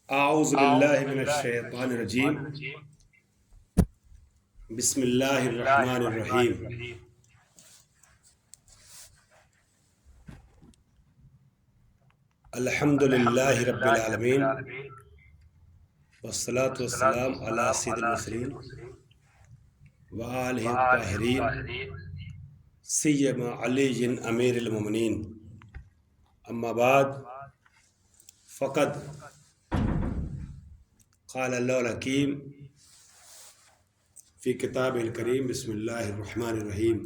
أعوذ بالله من الشيطان الرجيم. بسم الله الرحمن الرحيم. الحمد لله رب العالمين والصلاة والسلام على سيد المرسلين وآله الطاهرين سيما علي أمير المؤمنين. أما بعد فقد قال الله الحكيم في كتابه الكريم. بسم الله الرحمن الرحيم.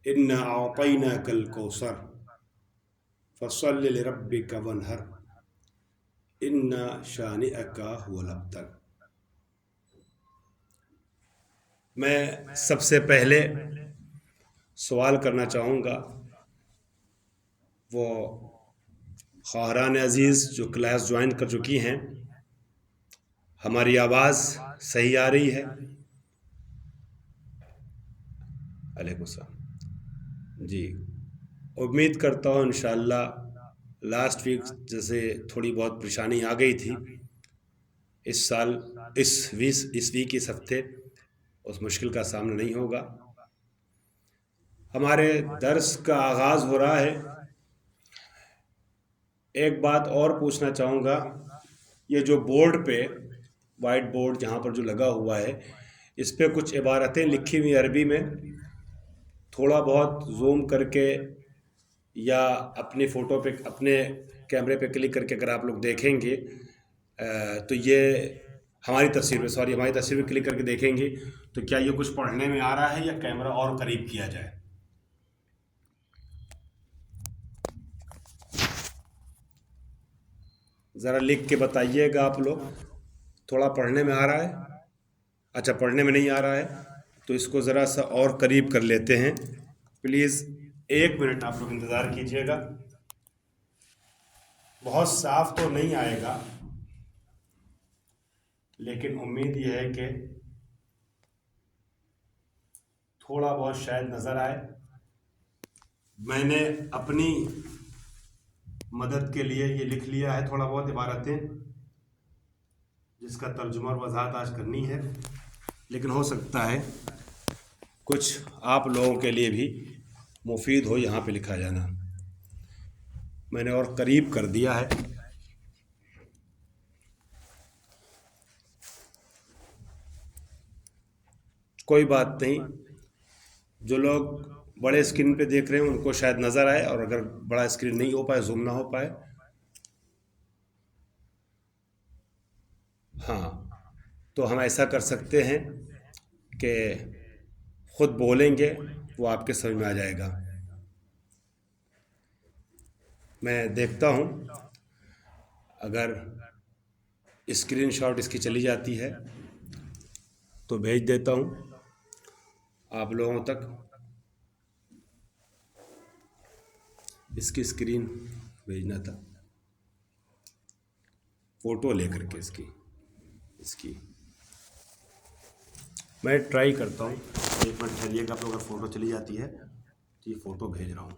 إنا أعطيناك الكوثر فصل لربك وانحر إن شانئك هو الأبتر. میں سب سے پہلے سوال کرنا چاہوں گا وہ خواہران عزیز جو کلاس جوائن کر چکی ہیں، ہماری آواز صحیح آ رہی ہے؟ علیکم السلام. جی، امید کرتا ہوں انشاءاللہ. لاسٹ ویک جیسے تھوڑی بہت پریشانی آ گئی تھی، اس ویک اس ہفتے اس مشکل کا سامنا نہیں ہوگا. ہمارے درس کا آغاز ہو رہا ہے. ایک بات اور پوچھنا چاہوں گا، یہ جو بورڈ پہ وائٹ بورڈ جہاں پر جو لگا ہوا ہے، اس پہ کچھ عبارتیں لکھی ہوئی عربی میں. تھوڑا بہت زوم کر کے یا اپنی فوٹو پہ اپنے کیمرے پہ کلک کر کے اگر آپ لوگ دیکھیں گے تو یہ ہماری تصویر پہ کلک کر کے دیکھیں گے تو کیا یہ کچھ پڑھنے میں آ رہا ہے یا کیمرہ اور قریب کیا جائے؟ ذرا لکھ کے بتائیے گا آپ لوگ. تھوڑا پڑھنے میں آ رہا ہے؟ اچھا، پڑھنے میں نہیں آ رہا ہے تو اس کو ذرا سا اور قریب کر لیتے ہیں. پلیز 1 منٹ آپ لوگ انتظار کیجیے گا. بہت صاف تو نہیں آئے گا لیکن امید یہ ہے کہ تھوڑا بہت شاید نظر آئے. میں نے اپنی مدد کے لیے یہ لکھ لیا ہے تھوڑا بہت عبارتیں، جس کا ترجمہ اور وضاحت آج کرنی ہے، لیکن ہو سکتا ہے کچھ آپ لوگوں کے لیے بھی مفید ہو یہاں پہ لکھا جانا. میں نے اور قریب کر دیا ہے. کوئی بات نہیں، جو لوگ بڑے اسکرین پہ دیکھ رہے ہیں ان کو شاید نظر آئے، اور اگر بڑا اسکرین نہیں ہو پائے، زوم نہ ہو پائے، ہاں، تو ہم ایسا کر سکتے ہیں کہ خود بولیں گے، وہ آپ کے سمجھ میں آ جائے گا. میں دیکھتا ہوں اگر اسکرین شاٹ اس کی چلی جاتی ہے تو بھیج دیتا ہوں آپ لوگوں تک. اس کی اسکرین بھیجنا تھا، فوٹو لے کر کے اس کی میں ٹرائی کرتا ہوں. 1 منٹ ٹھہریے گا. آپ لوگ اگر فوٹو چلی جاتی ہے تو یہ فوٹو بھیج رہا ہوں.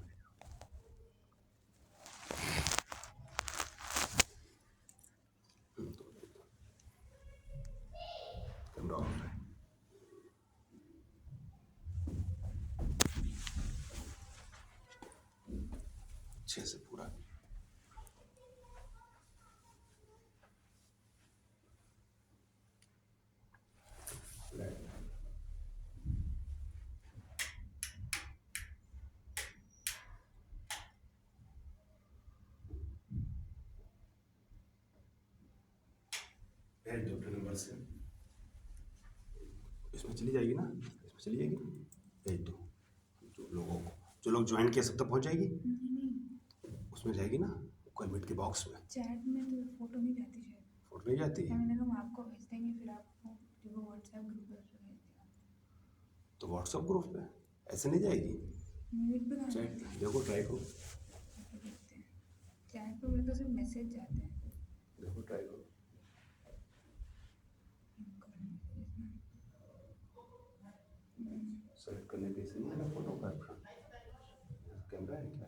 کیمرہ آن ہے. اچھے سے پورا بھیج دو. اپنے نمبر سے اس میں چلی جائے گی نا، اس میں چلی جائے گی. بھیج دو جو لوگ جوائن کیے سب تک پہنچ جائے گی. اس میں جائے گی نا کوئی کے باکس میں. چیٹ میں تو فوٹو نہیں جاتی. فوٹو نہیں جاتی ہے. میں نے کہا ہم آپ کو بھیج دیں گے، پھر آپ کو جو واٹس ایپ گروپ ہے اس پہ بھیج دیں. تو واٹس ایپ گروپ پہ ایسے نہیں جائے گی. میوٹ پہ کہاں چیٹ دیکھو، ٹرائی کرو. دیکھتے ہیں. چیٹ پہ میرے تو صرف میسج جاتے ہیں. دیکھو ٹرائی کرو. سلیکٹ کرنے کے لیے فوٹو کا کیمرہ ہے کیا؟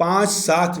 5-7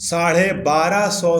1250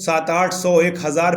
700-800-1000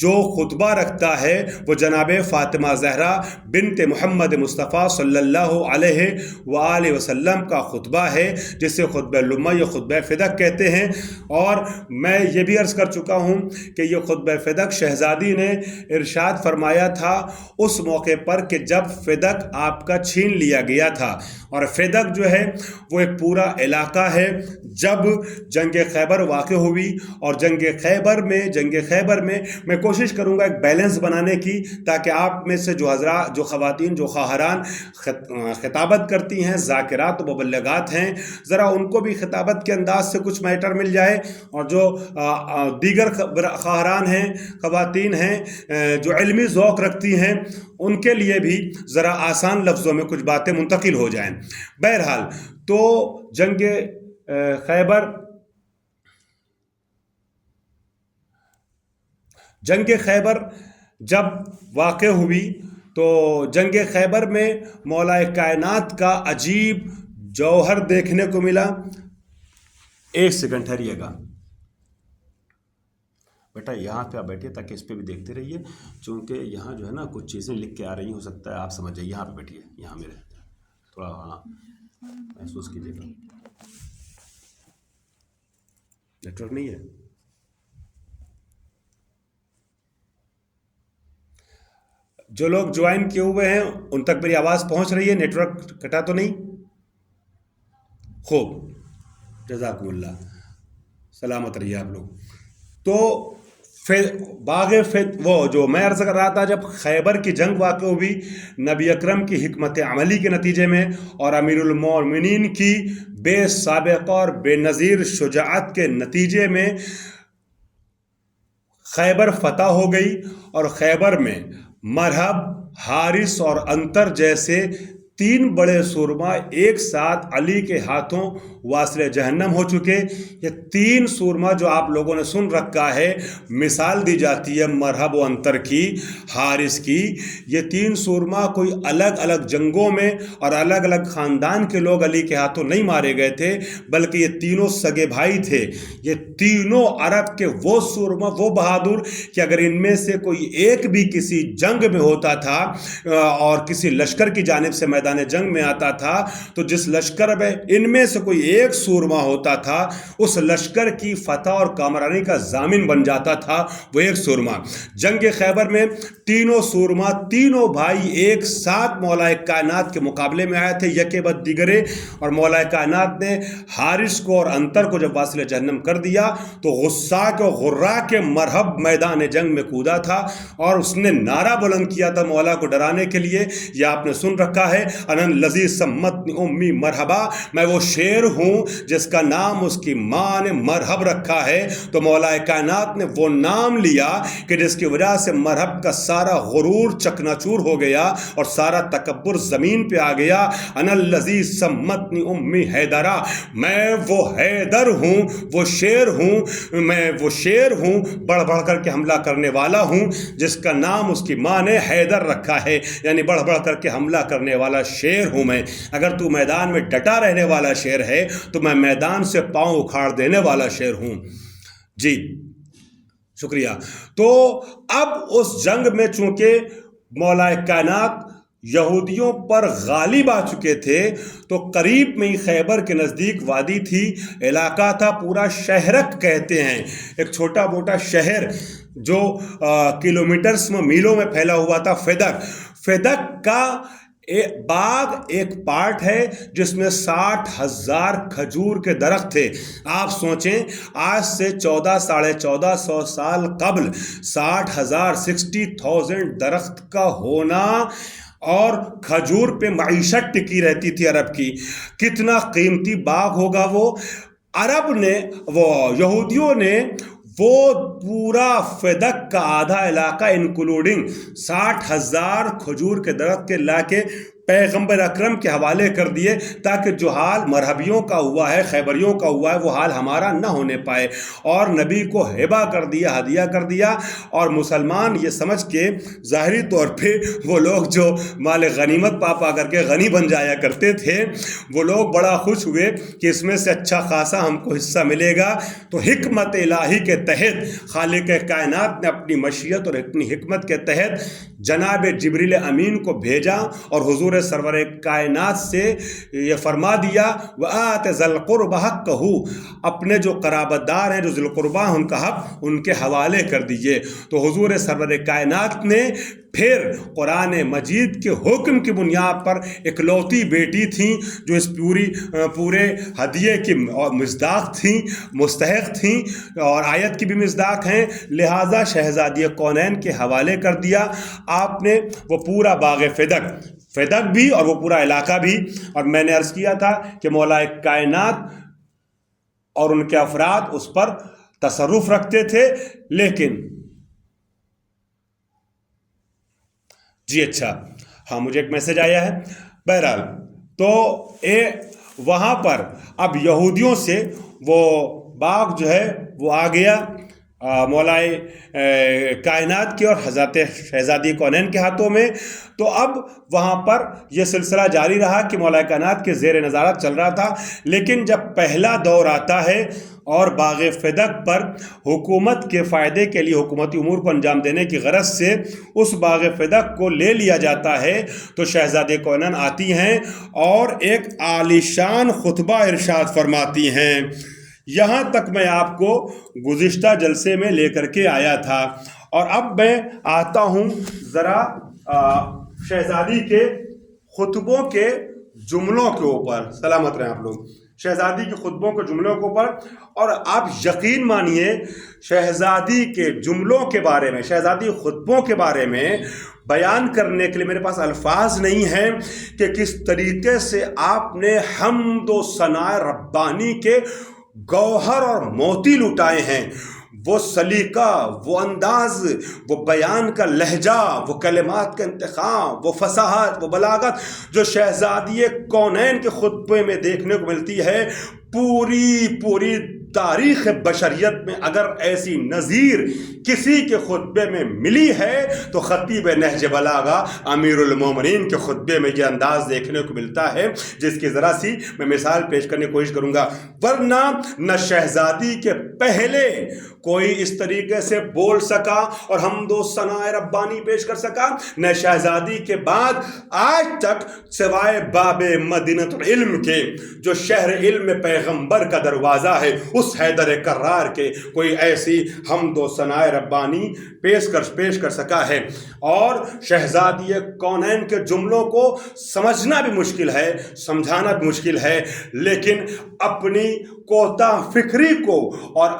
جو خطبہ رکھتا ہے وہ جناب فاطمہ زہرا بنت محمد مصطفیٰ صلی اللہ علیہ وآلہ وسلم کا خطبہ ہے، جسے خطبہ لمہ یا خطبہ فدق کہتے ہیں۔ اور میں یہ بھی عرض کر چکا ہوں کہ یہ خطبہ فدق شہزادی نے ارشاد فرمایا تھا اس موقع پر کہ جب فدق آپ کا چھین لیا گیا تھا۔ اور فدق جو ہے وہ ایک پورا علاقہ ہے۔ جب جنگ خیبر واقع ہوئی اور جنگ خیبر میں میں کوشش کروں گا ایک بیلنس بنانے کی، تاکہ آپ میں سے جو حضرات، جو خواتین، جو خواہران خطابت کرتی ہیں، ذاکرات و مبلغات ہیں، ذرا ان کو بھی خطابت کے انداز سے کچھ میٹر مل جائے، اور جو دیگر خواہران ہیں، خواتین ہیں جو علمی ذوق رکھتی ہیں، ان کے لیے بھی ذرا آسان لفظوں میں کچھ باتیں منتقل ہو جائیں۔ بہرحال تو جنگ خیبر جب واقع ہوئی تو جنگ خیبر میں مولا کائنات کا عجیب جوہر دیکھنے کو ملا۔ ایک سیکنڈ ٹھہریے گا بیٹا، یہاں پہ آپ بیٹھیے تاکہ اس پہ بھی دیکھتے رہیے، چونکہ یہاں جو ہے نا کچھ چیزیں لکھ کے آ رہی ہیں، ہو سکتا ہے آپ سمجھ جائیں۔ یہاں پہ بیٹھیے، یہاں میرے تھوڑا محسوس کیجیے گا۔ نیٹ ورک نہیں ہے؟ جو لوگ جوائن کیے ہوئے ہیں ان تک میری آواز پہنچ رہی ہے؟ نیٹ ورک کٹا تو نہیں؟ خوب، جزاکم اللہ، سلامت رہیے آپ لوگ۔ تو وہ جو میں عرض کر رہا تھا، جب خیبر کی جنگ واقع ہوئی نبی اکرم کی حکمت عملی کے نتیجے میں اور امیر المومنین کی بے سابقہ اور بے نظیر شجاعت کے نتیجے میں خیبر فتح ہو گئی، اور خیبر میں مرحب، حارث اور انتر جیسے 3 بڑے سورما ایک ساتھ علی کے ہاتھوں واصل جہنم ہو چکے۔ یہ 3 سورما جو آپ لوگوں نے سن رکھا ہے، مثال دی جاتی ہے مرحب و انتر کی، حارث کی۔ یہ 3 سورما کوئی الگ الگ جنگوں میں اور الگ الگ خاندان کے لوگ علی کے ہاتھوں نہیں مارے گئے تھے، بلکہ یہ تینوں سگے بھائی تھے۔ یہ تینوں عرب کے وہ سورما، وہ بہادر کہ اگر ان میں سے کوئی ایک بھی کسی جنگ میں ہوتا تھا اور کسی لشکر کی جانب سے میدان جنگ میں آتا تھا، تو جس لشکر میں ان میں سے کوئی ایک سورما ہوتا تھا، اس لشکر کی فتح اور کامرانی کا ضامن بن جاتا تھا وہ ایک سورما۔ جنگ خیبر میں تینوں سورما، تینوں بھائی ایک ساتھ مولا کائنات کے مقابلے میں آئے تھے، یکے بعد دیگرے، اور مولا کائنات نے حارث کو اور انتر کو جب واصل جہنم کر دیا تو غصہ کے غرہ کے مرحب میدان جنگ میں کودا تھا، اور اس نے نعرہ بلند کیا تھا مولا کو ڈرانے کے لیے۔ یہ آپ نے سن رکھا ہے، انا الذی سمتنی امی مرحبا، میں وہ شیر ہوں جس کا نام اس کی ماں نے مرحب رکھا ہے۔ تو مولا کائنات نے وہ نام لیا کہ جس کی وجہ سے مرحب کا سارا غرور چکنا چور ہو گیا اور سارا تکبر زمین پہ آ گیا۔ انا الذی سمتنی امی حیدرا، میں وہ حیدر ہوں، وہ شیر ہوں، میں وہ شیر ہوں، بڑھ بڑھ کر کے حملہ کرنے والا ہوں، جس کا نام اس کی ماں نے حیدر رکھا ہے، یعنی بڑھ بڑھ کر کے حملہ کرنے والا شیر ہوں میں۔ اگر تو میدان میں ڈٹا رہنے والا شیر ہے تو میں میدان سے پاؤں اکھاڑ دینے والا شیر ہوں۔ جی شکریہ۔ تو اب اس جنگ میں چونکہ مولا کائنات یہودیوں پر غالب آ چکے تھے، تو قریب میں ہی خیبر کے نزدیک وادی تھی، علاقہ تھا، پورا شہرک کہتے ہیں، ایک چھوٹا موٹا شہر جو کلومیٹرز میں، میلوں میں پھیلا ہوا تھا، فدق کا باغ ایک پارٹ ہے جس میں 60,000 کھجور کے درخت تھے۔ آپ سوچیں، آج سے 1400 سال قبل 60,000 درخت کا ہونا، اور کھجور پہ معیشت ٹکی رہتی تھی عرب کی، کتنا قیمتی باغ ہوگا وہ۔ عرب نے، وہ یہودیوں نے وہ پورا فدق کا آدھا علاقہ انکلوڈنگ 60,000 کھجور کے درخت کے لا کے پیغمبر اکرم کے حوالے کر دیے تاکہ جو حال مرحبیوں کا ہوا ہے، خیبریوں کا ہوا ہے، وہ حال ہمارا نہ ہونے پائے، اور نبی کو ہبہ کر دیا، ہدیہ کر دیا۔ اور مسلمان یہ سمجھ کے ظاہری طور پہ وہ لوگ جو مال غنیمت پا کر کے غنی بن جایا کرتے تھے، وہ لوگ بڑا خوش ہوئے کہ اس میں سے اچھا خاصا ہم کو حصہ ملے گا۔ تو حکمت الہی کے تحت خالق کائنات نے اپنی مشیت اور اپنی حکمت کے تحت جناب جبریل امین کو بھیجا اور حضور سرور کائنات سے یہ فرما دیا وآت ذی القربى حقہ، اپنے جو قرابت دار ہیں، جو ذی القربہ ان کا حق ان کے حوالے کر دیجئے۔ تو حضور سرور کائنات نے پھر قرآن مجید کے حکم کی بنیاد پر اکلوتی بیٹی تھیں جو اس پورے ہدیے کی مصداق تھیں، مستحق تھیں، اور آیت کی بھی مصداق ہیں، لہٰذا شہزادی کونین کے حوالے کر دیا آپ نے۔ وہ پورا باغ فدق بھی اور وہ پورا علاقہ بھی، اور میں نے عرض کیا تھا کہ مولا کائنات اور ان کے افراد اس پر تصرف رکھتے تھے، لیکن جی اچھا ہاں مجھے ایک میسج آیا ہے۔ بہرحال تو وہاں پر اب یہودیوں سے وہ باغ جو ہے وہ آ گیا مولا کائنات کے اور حضرت شہزادی کونین کے ہاتھوں میں۔ تو اب وہاں پر یہ سلسلہ جاری رہا کہ مولا کائنات کے زیر نظارت چل رہا تھا، لیکن جب پہلا دور آتا ہے اور باغ فدق پر حکومت کے فائدے کے لیے، حکومتی امور کو انجام دینے کی غرض سے اس باغ فدق کو لے لیا جاتا ہے، تو شہزادی کونین آتی ہیں اور ایک عالیشان خطبہ ارشاد فرماتی ہیں۔ یہاں تک میں آپ کو گزشتہ جلسے میں لے کر کے آیا تھا، اور اب میں آتا ہوں ذرا شہزادی کے خطبوں کے جملوں کے اوپر۔ سلامت رہیں آپ لوگ۔ شہزادی کے خطبوں کے جملوں کے اوپر، اور آپ یقین مانیے شہزادی کے جملوں کے بارے میں، شہزادی خطبوں کے بارے میں بیان کرنے کے لیے میرے پاس الفاظ نہیں ہیں کہ کس طریقے سے آپ نے حمد و ثناء ربانی کے گوہر اور موتی لٹائے ہیں۔ وہ سلیقہ، وہ انداز، وہ بیان کا لہجہ، وہ کلمات کا انتخاب، وہ فصاحت، وہ بلاغت جو شہزادی کونین کے خطبے میں دیکھنے کو ملتی ہے، پوری تاریخ بشریت میں اگر ایسی نظیر کسی کے خطبے میں ملی ہے تو خطیب نہج بلاغہ امیر المومنین کے خطبے میں یہ انداز دیکھنے کو ملتا ہے، جس کی ذرا سی میں مثال پیش کرنے کی کوشش کروں گا۔ ورنہ نہ شہزادی کے پہلے کوئی اس طریقے سے بول سکا اور حمد و ثناء ربانی پیش کر سکا، نہ شہزادی کے بعد آج تک سوائے باب مدینۃ العلم کے جو شہر علم پیغمبر کا دروازہ ہے، اس حیدر کرار کے کوئی ایسی حمد و ثناء ربانی پیش کر سکا ہے۔ اور شہزادی کونین کے جملوں کو سمجھنا بھی مشکل ہے، سمجھانا بھی مشکل ہے، لیکن اپنی کوتاہ فکری کو اور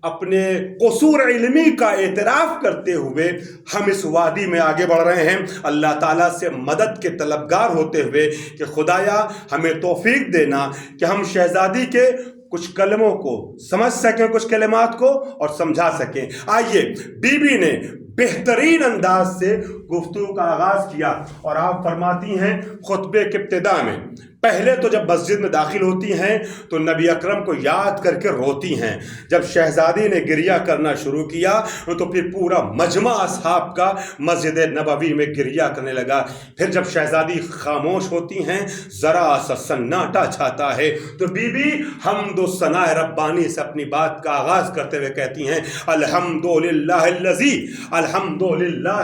اپنے قصور علمی کا اعتراف کرتے ہوئے ہم اس وادی میں آگے بڑھ رہے ہیں، اللہ تعالیٰ سے مدد کے طلبگار ہوتے ہوئے کہ خدایا ہمیں توفیق دینا کہ ہم شہزادی کے کچھ کلموں کو سمجھ سکیں، کچھ کلمات کو اور سمجھا سکیں۔ آئیے، بی بی نے بہترین انداز سے گفتگو کا آغاز کیا، اور آپ فرماتی ہیں خطبے کے ابتدا میں، پہلے تو جب مسجد میں داخل ہوتی ہیں تو نبی اکرم کو یاد کر کے روتی ہیں۔ جب شہزادی نے گریہ کرنا شروع کیا تو پھر پورا مجمع اصحاب کا مسجد نبوی میں گریہ کرنے لگا۔ پھر جب شہزادی خاموش ہوتی ہیں، ذرا سا سناٹا چھاتا ہے، تو بی بی حمد و ثناء ربانی سے اپنی بات کا آغاز کرتے ہوئے کہتی ہیں، الحمدللہ الذی، الحمدللہ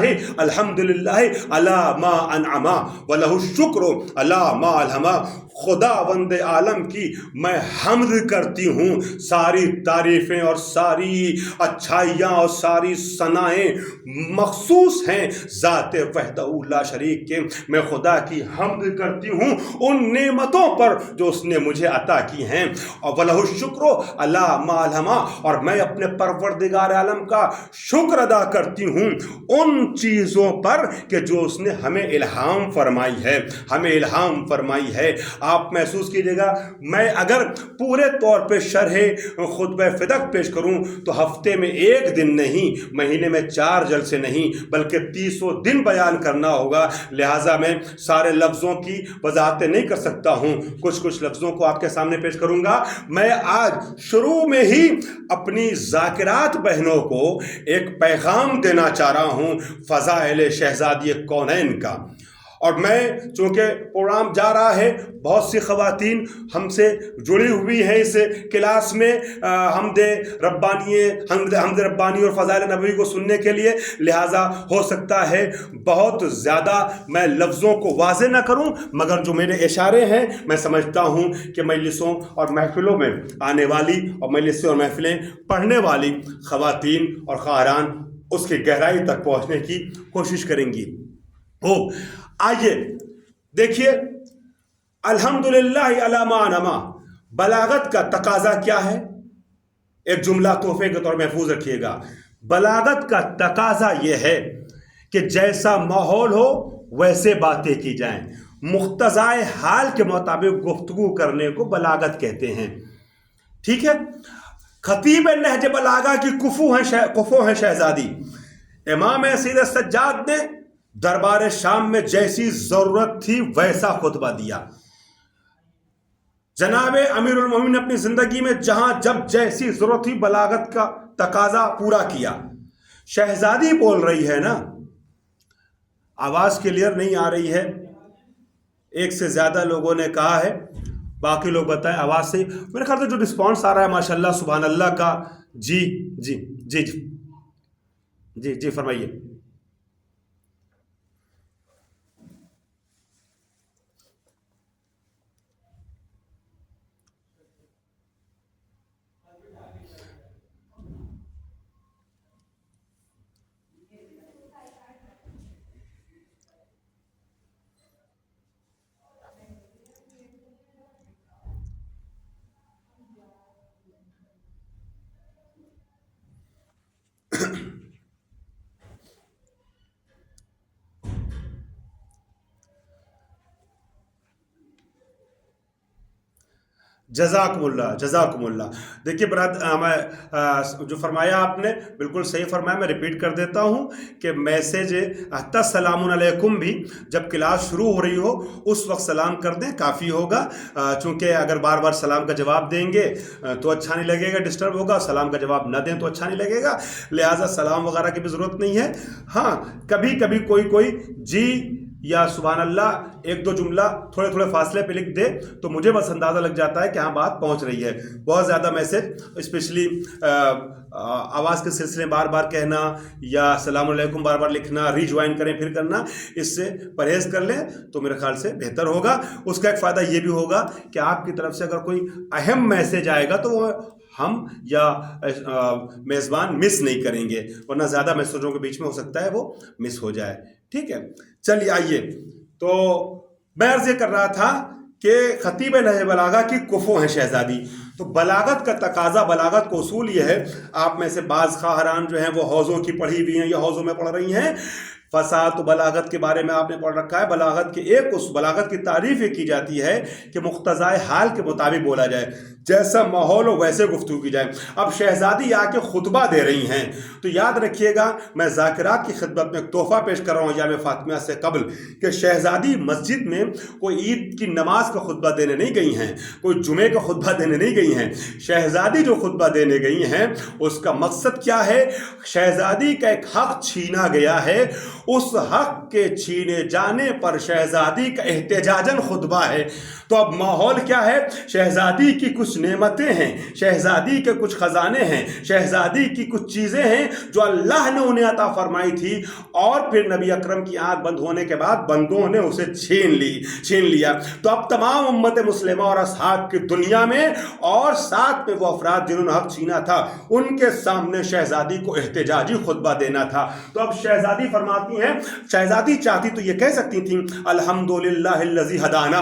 علی ما انعم ولہ الشکر علی ما الہم۔ خداوند عالم کی میں حمد کرتی ہوں، ساری تعریفیں اور ساری اچھائیاں اور ساری ثنائیں مخصوص ہیں ذات وحدہ لا شریک کے۔ میں خدا کی حمد کرتی ہوں ان نعمتوں پر جو اس نے مجھے عطا کی ہیں، اور وَلَهُ الشُّكْرُ عَلَى مَا أَلْهَمَا، اور میں اپنے پروردگار عالم کا شکر ادا کرتی ہوں ان چیزوں پر کہ جو اس نے ہمیں الہام فرمائی ہے، ہمیں الہام فرمائی ہے۔ آپ محسوس کیجئے گا، میں اگر پورے طور پہ شرح خطبہ فدق پیش کروں تو ہفتے میں 1 دن نہیں، مہینے میں 4 جلسے نہیں، بلکہ 30 دن بیان کرنا ہوگا۔ لہٰذا میں سارے لفظوں کی وضاحتیں نہیں کر سکتا ہوں، کچھ لفظوں کو آپ کے سامنے پیش کروں گا۔ میں آج شروع میں ہی اپنی ذاکرات بہنوں کو ایک پیغام دینا چاہ رہا ہوں فضائل شہزادی کونین کا۔ اور میں چونکہ پروگرام جا رہا ہے، بہت سی خواتین ہم سے جڑی ہوئی ہیں اس کلاس میں حمد ربانی اور فضائل نبوی کو سننے کے لیے، لہٰذا ہو سکتا ہے بہت زیادہ میں لفظوں کو واضح نہ کروں، مگر جو میرے اشارے ہیں میں سمجھتا ہوں کہ مجلسوں اور محفلوں میں آنے والی اور مجلسیں اور محفلیں پڑھنے والی خواتین اور خواہران اس کی گہرائی تک پہنچنے کی کوشش کریں گی۔ آئیے دیکھیے، الحمدللہ علی ما انعم، بلاغت کا تقاضا کیا ہے؟ ایک جملہ تحفے کے طور محفوظ رکھیے گا۔ بلاغت کا تقاضا یہ ہے کہ جیسا ماحول ہو ویسے باتیں کی جائیں، مقتضائے حال کے مطابق گفتگو کرنے کو بلاغت کہتے ہیں۔ ٹھیک ہے؟ خطیب نہج بلاغہ کی کفو ہیں شہزادی۔ امام سید سجاد نے دربار شام میں جیسی ضرورت تھی ویسا خطبہ دیا۔ جناب امیر المومنین اپنی زندگی میں جہاں جب جیسی ضرورت تھی بلاغت کا تقاضا پورا کیا۔ شہزادی بول رہی ہے نا، آواز کلیئر نہیں آ رہی ہے، ایک سے زیادہ لوگوں نے کہا ہے، باقی لوگ بتائیں آواز سے۔ میرے خیال سے جو رسپانس آ رہا ہے ماشاءاللہ سبحان اللہ کا، جی فرمائیے۔ جزاکم اللہ۔ دیکھیے جو فرمایا آپ نے بالکل صحیح فرمایا، میں ریپیٹ کر دیتا ہوں کہ میسیج السلام علیکم بھی جب کلاس شروع ہو رہی ہو اس وقت سلام کر دیں، کافی ہوگا، چونکہ اگر بار بار سلام کا جواب دیں گے تو اچھا نہیں لگے گا، ڈسٹرب ہوگا، سلام کا جواب نہ دیں تو اچھا نہیں لگے گا، لہٰذا سلام وغیرہ کی بھی ضرورت نہیں ہے۔ ہاں کبھی کبھی کوئی جی یا سبحان اللہ 1-2 جملہ تھوڑے فاصلے پہ لکھ دے تو مجھے بس اندازہ لگ جاتا ہے کہ ہاں بات پہنچ رہی ہے۔ بہت زیادہ میسج اسپیشلی آواز کے سلسلے بار بار کہنا یا السلام علیکم بار بار لکھنا، ری جوائن کریں پھر کرنا، اس سے پرہیز کر لیں تو میرے خیال سے بہتر ہوگا۔ اس کا ایک فائدہ یہ بھی ہوگا کہ آپ کی طرف سے اگر کوئی اہم میسج آئے گا تو وہ ہم یا میزبان مس نہیں کریں گے، ورنہ زیادہ میسجوں کے بیچ میں ہو سکتا ہے وہ مس ہو جائے۔ ٹھیک ہے، چلیے آئیے۔ تو میں عرض یہ کر رہا تھا کہ خطیب نہج بلاغہ کی کفو ہیں شہزادی۔ تو بلاغت کا تقاضا، بلاغت کو اصول یہ ہے، آپ میں سے بعض خواہران جو ہیں وہ حوضوں کی پڑھی ہوئی ہیں یا حوضوں میں پڑھ رہی ہیں، فصاحت و بلاغت کے بارے میں آپ نے پڑھ رکھا ہے۔ بلاغت کی تعریف یہ کی جاتی ہے کہ مقتضائے حال کے مطابق بولا جائے، جیسا ماحول ہو ویسے گفتگو کی جائے۔ اب شہزادی آ کے خطبہ دے رہی ہیں تو یاد رکھیے گا، میں ذاکرات کی خدمت میں ایک تحفہ پیش کر رہا ہوں ایام فاطمیہ سے قبل، کہ شہزادی مسجد میں کوئی عید کی نماز کا خطبہ دینے نہیں گئی ہیں، کوئی جمعے کا خطبہ دینے نہیں گئی ہیں۔ شہزادی جو خطبہ دینے گئی ہیں اس کا مقصد کیا ہے؟ شہزادی کا ایک حق چھینا گیا ہے، اس حق کے چھینے جانے پر شہزادی کا احتجاجاً خطبہ ہے۔ تو اب ماحول کیا ہے؟ شہزادی کی کچھ نعمتیں ہیں، شہزادی کے کچھ خزانے ہیں، شہزادی کی کچھ چیزیں ہیں جو اللہ نے انہیں عطا فرمائی تھی، اور پھر نبی اکرم کی آنکھ بند ہونے کے بعد بندوں نے اسے چھین لیا۔ تو اب تمام امت مسلمہ اور اصحاب کی دنیا میں اور ساتھ میں وہ افراد جنہوں نے حق چھینا تھا ان کے سامنے شہزادی کو احتجاجی خطبہ دینا تھا۔ تو اب شہزادی فرماتی ہیں، شہزادی چاہتی تو یہ کہہ سکتی تھیں الحمدللہ الذی ہدانا،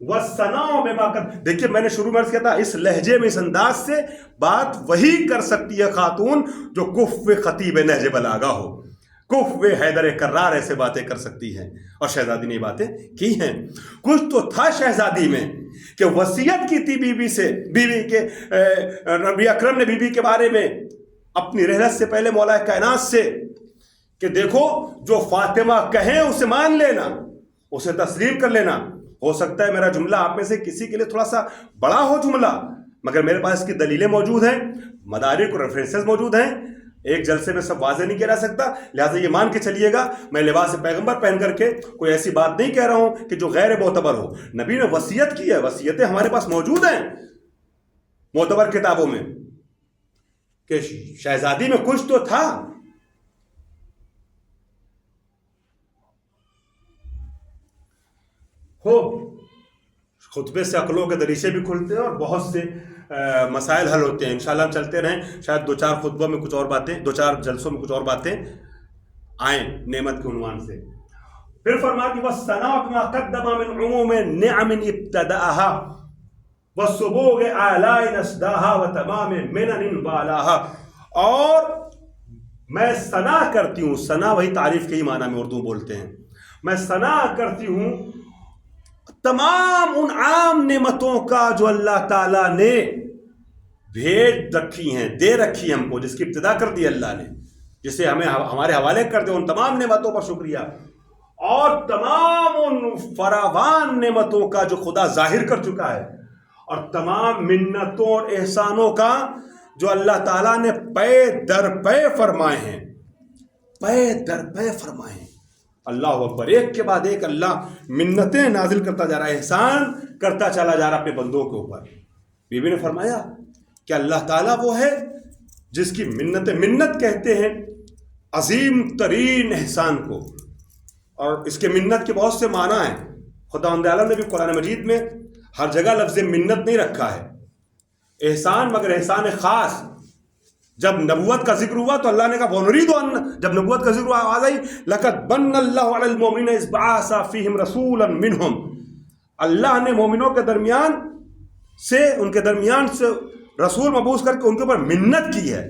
وَالثَّنَاءُ بِمَا قَدْ، دیکھیے میں نے شروع میں عرض کیا تھا اس لہجے میں اس انداز سے بات وہی کر سکتی ہے خاتون جو کف خطیب نہج بلاغہ ہو، کف حیدر کرار ایسے باتیں کر سکتی ہیں، اور شہزادی نے یہ باتیں کی ہیں۔ کچھ تو تھا شہزادی میں کہ وصیت کی تھی بیوی سے، بیوی کے نبی اکرم نے بیوی کے بارے میں اپنی رحلت سے پہلے مولا کائنات سے کہ دیکھو جو فاطمہ کہیں اسے مان لینا، اسے تسلیم کر لینا۔ ہو سکتا ہے میرا جملہ آپ میں سے کسی کے لیے تھوڑا سا بڑا ہو جملہ، مگر میرے پاس اس کی دلیلیں موجود ہیں، مدارک اور ریفرنسز موجود ہیں، ایک جلسے میں سب واضح نہیں کیا جا سکتا، لہٰذا یہ مان کے چلیے گا میں لباس پیغمبر پہن کر کے کوئی ایسی بات نہیں کہہ رہا ہوں کہ جو غیر معتبر ہو۔ نبی نے وصیت کی ہے، وصیتیں ہمارے پاس موجود ہیں معتبر کتابوں میں کہ شہزادی میں کچھ تو تھا۔ ہو خطبے سے عقلوں کے دریچے بھی کھلتے ہیں اور بہت سے مسائل حل ہوتے ہیں۔ انشاءاللہ ہم چلتے رہیں، شاید 2-4 خطبوں میں کچھ اور باتیں، 2-4 جلسوں میں کچھ اور باتیں آئیں نعمت کے عنوان سے۔ پھر فرماتی وَالثَّنَاءُ بِمَا قَدَّمَ مِنْ عُمُومِ النِّعَمِ ابْتَدَأَهَا وَالسُّبُوغِ آلَاءِ نَسْدَاهَا وَتَمَامِ مِنَنٍ بَالَاهَا۔ اور میں ثنا کرتی ہوں، ثنا وہی تعریف کے ہی معنی میں اردو بولتے ہیں، میں ثنا کرتی ہوں تمام ان عام نعمتوں کا جو اللہ تعالیٰ نے بھیج رکھی ہیں، دے رکھی ہم کو، جس کی ابتدا کر دی اللہ نے، جسے ہمیں ہمارے حوالے کر دے، ان تمام نعمتوں پر شکریہ، اور تمام ان فراوان نعمتوں کا جو خدا ظاہر کر چکا ہے، اور تمام منتوں اور احسانوں کا جو اللہ تعالیٰ نے پے در پے فرمائے ہیں، پے در پے فرمائے ہیں۔ اللہ اکبر، ایک کے بعد ایک اللہ منتیں نازل کرتا جا رہا ہے، احسان کرتا چلا جا رہا اپنے بندوں کے اوپر۔ بیوی نے فرمایا کہ اللہ تعالیٰ وہ ہے جس کی منت کہتے ہیں عظیم ترین احسان کو، اور اس کے منت کے بہت سے معنی ہیں۔ خداوند عالم نے بھی قرآن مجید میں ہر جگہ لفظ منت نہیں رکھا ہے، احسان مگر احسان خاص۔ جب نبوت کا ذکر ہوا تو اللہ نے کہا وَنُرِيدُ أَن، جب نبوت کا ذکر ہوا آواز آئی لَقَدْ مَنَّ اللَّهُ عَلَى الْمُؤْمِنِينَ إِذْ بَعَثَ فِيهِمْ رَسُولًا مِّنْهُمْ، اللہ نے مومنوں کے درمیان سے، ان کے درمیان سے رسول مبعوث کر کے ان کے اوپر منت کی ہے۔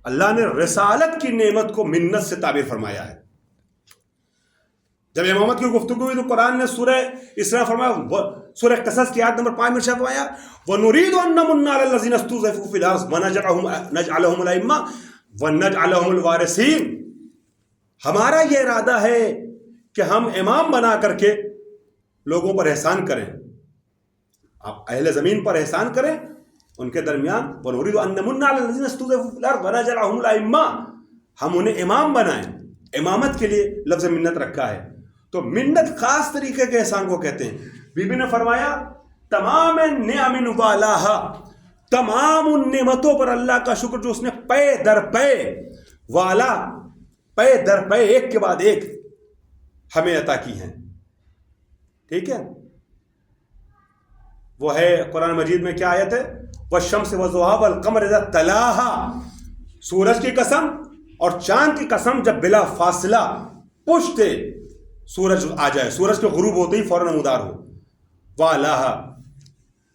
اللہ نے رسالت کی نعمت کو منت سے تعبیر فرمایا ہے۔ جب امامت کی گفتگو ہوئی تو قرآن نے سورہ اسراء فرمایا، سورہ قصص کی آیت نمبر 5 میں فرمایا وَنُرِيدُ أَن نَّمُنَّ عَلَى الَّذِينَ اسْتُضْعِفُوا فِي الْأَرْضِ وَنَجْعَلَهُمُ الْأَئِمَّةَ وَنَجْعَلَهُمُ الْوَارِثِينَ، ہمارا یہ ارادہ ہے کہ ہم امام بنا کر کے لوگوں پر احسان کریں، آپ اہل زمین پر احسان کریں ان کے درمیان۔ وَنُرِيدُ أَن نَّمُنَّ عَلَى الَّذِينَ اسْتُضْعِفُوا فِي الْأَرْضِ وَنَجْعَلَهُمُ الْأَئِمَّةَ، ہم انہیں امام بنائیں۔ امامت کے لیے لفظ منت رکھا ہے، تو منت خاص طریقے کے احسان کو کہتے ہیں۔ بی بی نے فرمایا تمام نعم والاہا، تمام ان نعمتوں پر اللہ کا شکر جو اس نے پے در پے، والا پے در پے، ایک کے بعد ایک ہمیں عطا کی ہیں۔ ٹھیک ہے، وہ ہے قرآن مجید میں کیا آیت ہے، والشمس وضحاہا والقمر اذا تلاہا، سورج کی قسم اور چاند کی قسم جب بلا فاصلہ پشت سورج آ جائے، سورج کے غروب ہوتے ہی فوراً نمودار ہو، والاہا،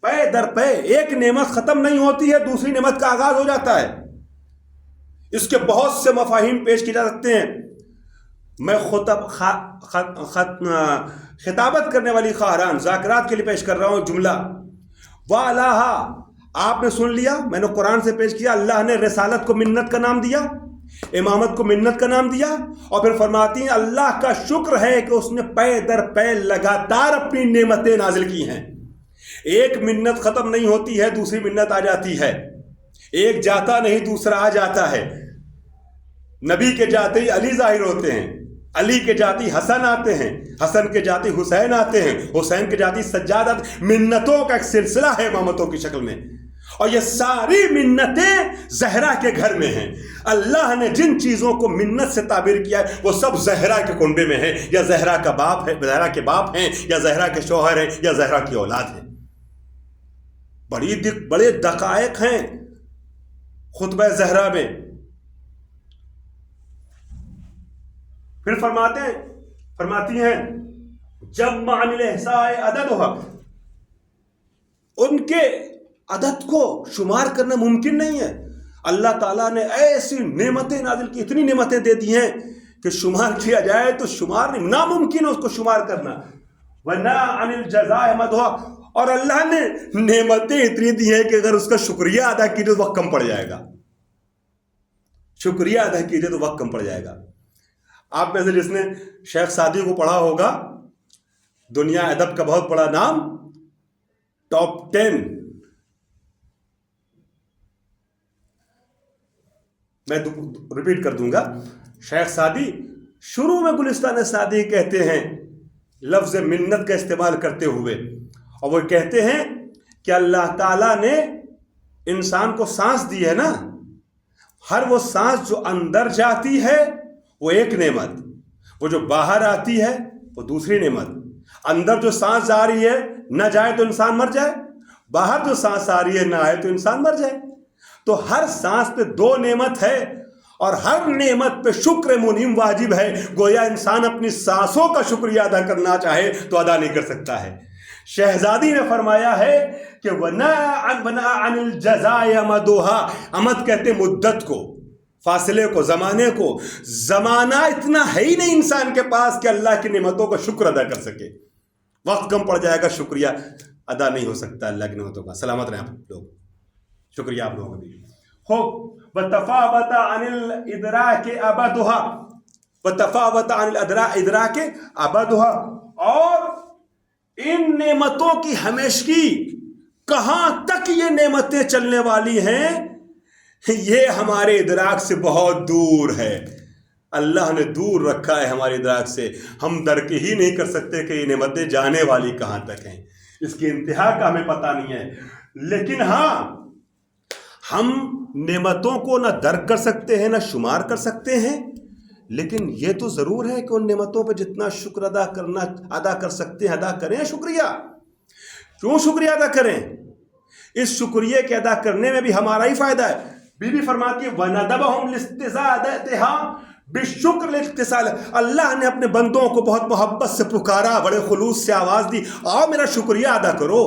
پے در پے، ایک نعمت ختم نہیں ہوتی ہے دوسری نعمت کا آغاز ہو جاتا ہے۔ اس کے بہت سے مفاہیم پیش کیے جا سکتے ہیں۔ میں خطابت کرنے والی خواہران ذاکرات کے لیے پیش کر رہا ہوں جملہ، والاہا، آپ نے سن لیا، میں نے قرآن سے پیش کیا، اللہ نے رسالت کو منت کا نام دیا، امامت کو منت کا نام دیا، اور پھر فرماتی ہیں اللہ کا شکر ہے کہ اس نے پے در پے لگاتار اپنی نعمتیں نازل کی ہیں۔ ایک منت ختم نہیں ہوتی ہے دوسری منت آ جاتی ہے، ایک جاتا نہیں دوسرا آ جاتا ہے۔ نبی کے جاتے ہی علی ظاہر ہوتے ہیں، علی کے جاتی حسن آتے ہیں، حسن کے جاتی حسین آتے ہیں، حسین کے جاتی سجاد آتے ہیں۔ منتوں کا ایک سلسلہ ہے امامتوں کی شکل میں، اور یہ ساری منتیں زہرا کے گھر میں ہیں۔ اللہ نے جن چیزوں کو منت سے تعبیر کیا ہے وہ سب زہرا کے کنبے میں ہیں، یا زہرا کا باپ ہے، زہرا کے باپ ہیں، یا زہرا کے شوہر ہیں، یا زہرا کی اولاد ہے۔ بڑے دقائق ہیں خطبہ زہرا میں۔ پھر فرماتی ہیں جب عن الاحصاء عددها، ان کے عدد کو شمار کرنا ممکن نہیں ہے. اللہ تعالیٰ نے ایسی نعمتیں نازل کی، اتنی نعمتیں دے دی ہیں کہ شمار کیا جائے تو شمار نہیں، ناممکن ہے اس کو شمار کرنا. وَنَا عَنِ الْجَزَاءِ مَدْحُهَا، اور اللہ نے نعمتیں اتنی دی ہیں کہ اگر اس کا شکریہ ادا کیجیے تو وقت کم پڑ جائے گا. شکریہ ادا کیجیے تو وقت کم پڑ جائے گا. آپ میں سے جس نے شیخ سعدی کو پڑھا ہوگا، دنیا ادب کا بہت بڑا نام، ٹاپ 10، میں ریپیٹ کر دوں گا. شیخ سعدی شروع میں گلستان سعدی کہتے ہیں لفظ منت کا استعمال کرتے ہوئے، اور وہ کہتے ہیں کہ اللہ تعالیٰ نے انسان کو سانس دی ہے نا، ہر وہ سانس جو اندر جاتی ہے وہ ایک نعمت، وہ جو باہر آتی ہے وہ دوسری نعمت. اندر جو سانس جا رہی ہے نہ جائے تو انسان مر جائے، باہر جو سانس آ رہی ہے نہ آئے تو انسان مر جائے. تو ہر سانس پہ دو نعمت ہے، اور ہر نعمت پہ شکر منعم واجب ہے. گویا انسان اپنی سانسوں کا شکریہ ادا کرنا چاہے تو ادا نہیں کر سکتا ہے. شہزادی نے فرمایا ہے کہ وَنَا عَنِ الْجَزَاءِ مَدْحُهَا، امد کہتے مدت کو، فاصلے کو، زمانے کو. زمانہ اتنا ہے ہی نہیں انسان کے پاس کہ اللہ کی نعمتوں کا شکر ادا کر سکے. وقت کم پڑ جائے گا، شکریہ ادا نہیں ہو سکتا اللہ کی نعمتوں کا. سلامت رہیں آپ لوگ، شکریہ آپ لوگوں کا بھی. وَتَفَاوَتَ عَنِ الْإِدْرَاكِ أَبَدُهَا، وَتَفَاوَتَ عَنِ الْإِدْرَاكِ أَبَدُهَا، اور ان نعمتوں کی ہمیشگی، کہاں تک یہ نعمتیں چلنے والی ہیں، یہ ہمارے ادراک سے بہت دور ہے. اللہ نے دور رکھا ہے ہمارے ادراک سے. ہم درک ہی نہیں کر سکتے کہ یہ نعمتیں جانے والی کہاں تک ہیں. اس کی انتہا کا ہمیں پتہ نہیں ہے. لیکن ہاں، ہم نعمتوں کو نہ درک کر سکتے ہیں نہ شمار کر سکتے ہیں، لیکن یہ تو ضرور ہے کہ ان نعمتوں پہ جتنا شکر ادا کر سکتے ہیں ادا کریں. شکریہ کیوں شکریہ ادا کریں؟ اس شکریہ کے ادا کرنے میں بھی ہمارا ہی فائدہ ہے. بی بی فرماتی ہے وَنَدَبَهُمْ لِاسْتِزَادَتِهَا بِالشُّكْرِ الْاِتِّصَالِ، اللہ نے اپنے بندوں کو بہت محبت سے پکارا، بڑے خلوص سے آواز دی، آؤ میرا شکریہ ادا کرو